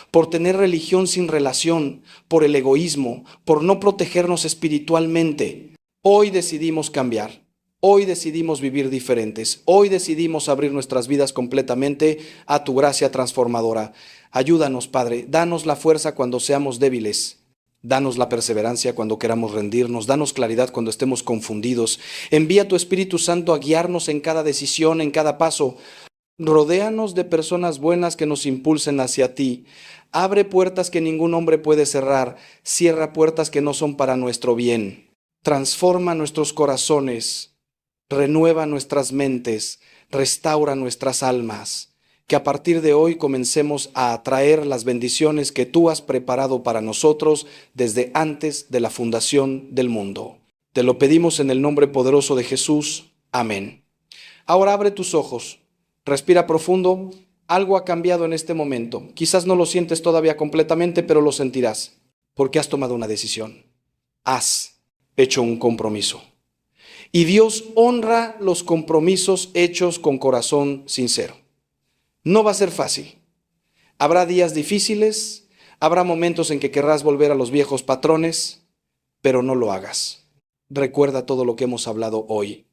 por tener religión sin relación, por el egoísmo, por no protegernos espiritualmente. Hoy decidimos cambiar. Hoy decidimos vivir diferentes. Hoy decidimos abrir nuestras vidas completamente a tu gracia transformadora. Ayúdanos, Padre. Danos la fuerza cuando seamos débiles. Danos la perseverancia cuando queramos rendirnos. Danos claridad cuando estemos confundidos. Envía tu Espíritu Santo a guiarnos en cada decisión, en cada paso. Rodéanos de personas buenas que nos impulsen hacia ti. Abre puertas que ningún hombre puede cerrar. Cierra puertas que no son para nuestro bien. Transforma nuestros corazones. Renueva nuestras mentes, restaura nuestras almas, que a partir de hoy comencemos a atraer las bendiciones que tú has preparado para nosotros desde antes de la fundación del mundo. Te lo pedimos en el nombre poderoso de Jesús. Amén. Ahora abre tus ojos, respira profundo. Algo ha cambiado en este momento. Quizás no lo sientes todavía completamente, pero lo sentirás, porque has tomado una decisión. Has hecho un compromiso. Y Dios honra los compromisos hechos con corazón sincero. No va a ser fácil. Habrá días difíciles, habrá momentos en que querrás volver a los viejos patrones, pero no lo hagas. Recuerda todo lo que hemos hablado hoy.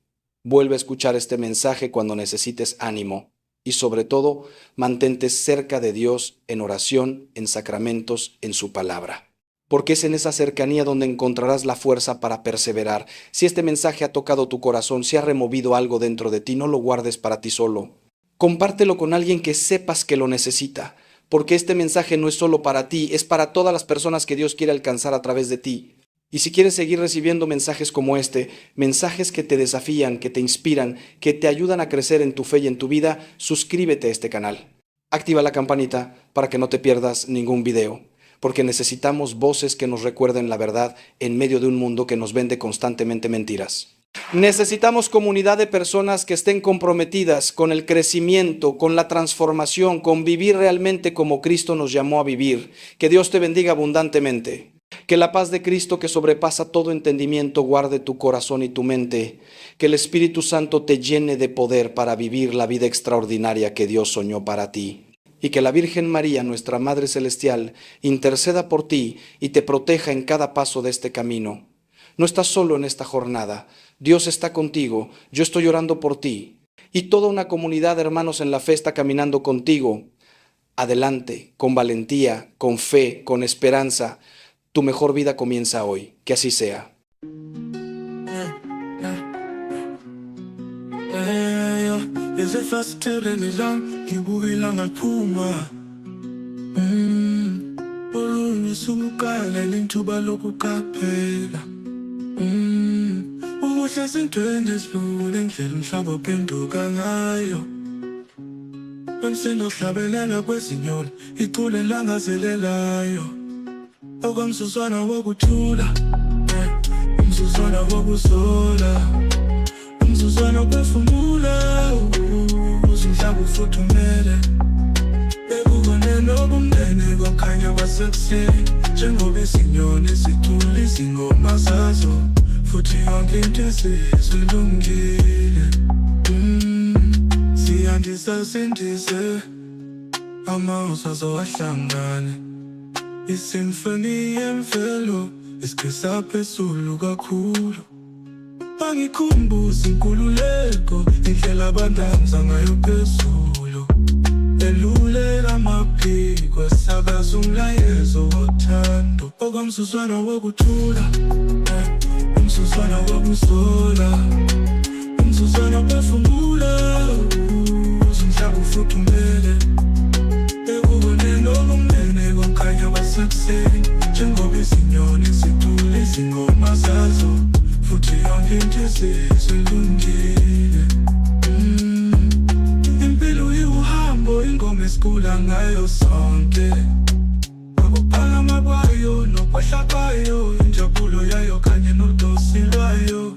Vuelve a escuchar este mensaje cuando necesites ánimo y sobre todo, mantente cerca de Dios en oración, en sacramentos, en su palabra. Porque es en esa cercanía donde encontrarás la fuerza para perseverar. Si este mensaje ha tocado tu corazón, si ha removido algo dentro de ti, no lo guardes para ti solo. Compártelo con alguien que sepas que lo necesita, porque este mensaje no es solo para ti, es para todas las personas que Dios quiere alcanzar a través de ti. Y si quieres seguir recibiendo mensajes como este, mensajes que te desafían, que te inspiran, que te ayudan a crecer en tu fe y en tu vida, suscríbete a este canal. Activa la campanita para que no te pierdas ningún video. Porque necesitamos voces que nos recuerden la verdad en medio de un mundo que nos vende constantemente mentiras. Necesitamos comunidad de personas que estén comprometidas con el crecimiento, con la transformación, con vivir realmente como Cristo nos llamó a vivir. Que Dios te bendiga abundantemente. Que la paz de Cristo, que sobrepasa todo entendimiento, guarde tu corazón y tu mente. Que el Espíritu Santo te llene de poder para vivir la vida extraordinaria que Dios soñó para ti. Y que la Virgen María, nuestra Madre Celestial, interceda por ti y te proteja en cada paso de este camino. No estás solo en esta jornada. Dios está contigo. Yo estoy orando por ti. Y toda una comunidad de hermanos en la fe está caminando contigo. Adelante, con valentía, con fe, con esperanza. Tu mejor vida comienza hoy. Que así sea. Izifasitheleni zami ngibukela ngaphuma olunye usukala lithuba lokuqaphela ubuhle sintweni esidlule indlela umhlaba ophenduka ngayo sinokuhlabelela kwezinyoni icule langazelelayo okwamsuswana wokuthula umsuswana wokuzola umsuswana wokuphefumula umhlaba ufuthumele bekubone nobumnene kwakhanya kwasekuseni njengoba izinyoni zicula izingoma zazo futhi yonke into sesilungile siyandisa sindise amazwi azowahlangane isimfoni yemvelo isigqisa phezulu kakhulu bangikhumbuza inkululeko indlela abandanza ngayo phezulu elulela amaphiko esakaza umlayezo wothando okwamsuswana wokuthula umsuswana wokuzola umsuswana wokuphefumula umhlaba ufuthumele bekubone nobumnene kwakhanya kwasekuseni njengoba izinyoni zicula izingoma zazo futhi yonke into sesilungile impilo iwuhambo ingoma esikula ngayo sonke ukuphakama kwayo nokwehla kwayo injabulo yayo kanye nodosi lwayo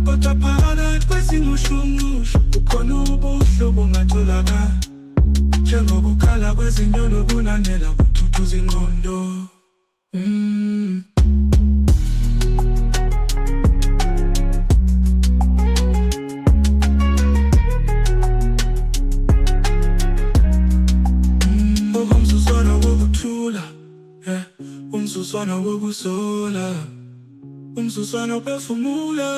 kodwa phakathi kwezimoshunushu kukhona ubuhlobo ongatholakala umzuzwana wokusola, umzuzwana ophefumula,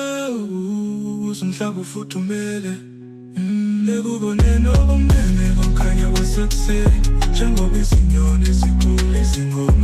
uze umhlaba ufuthumele. Ekuboneni okumnene komkhanya kwasekuseni, njengoba izinyoni zikhula izingoma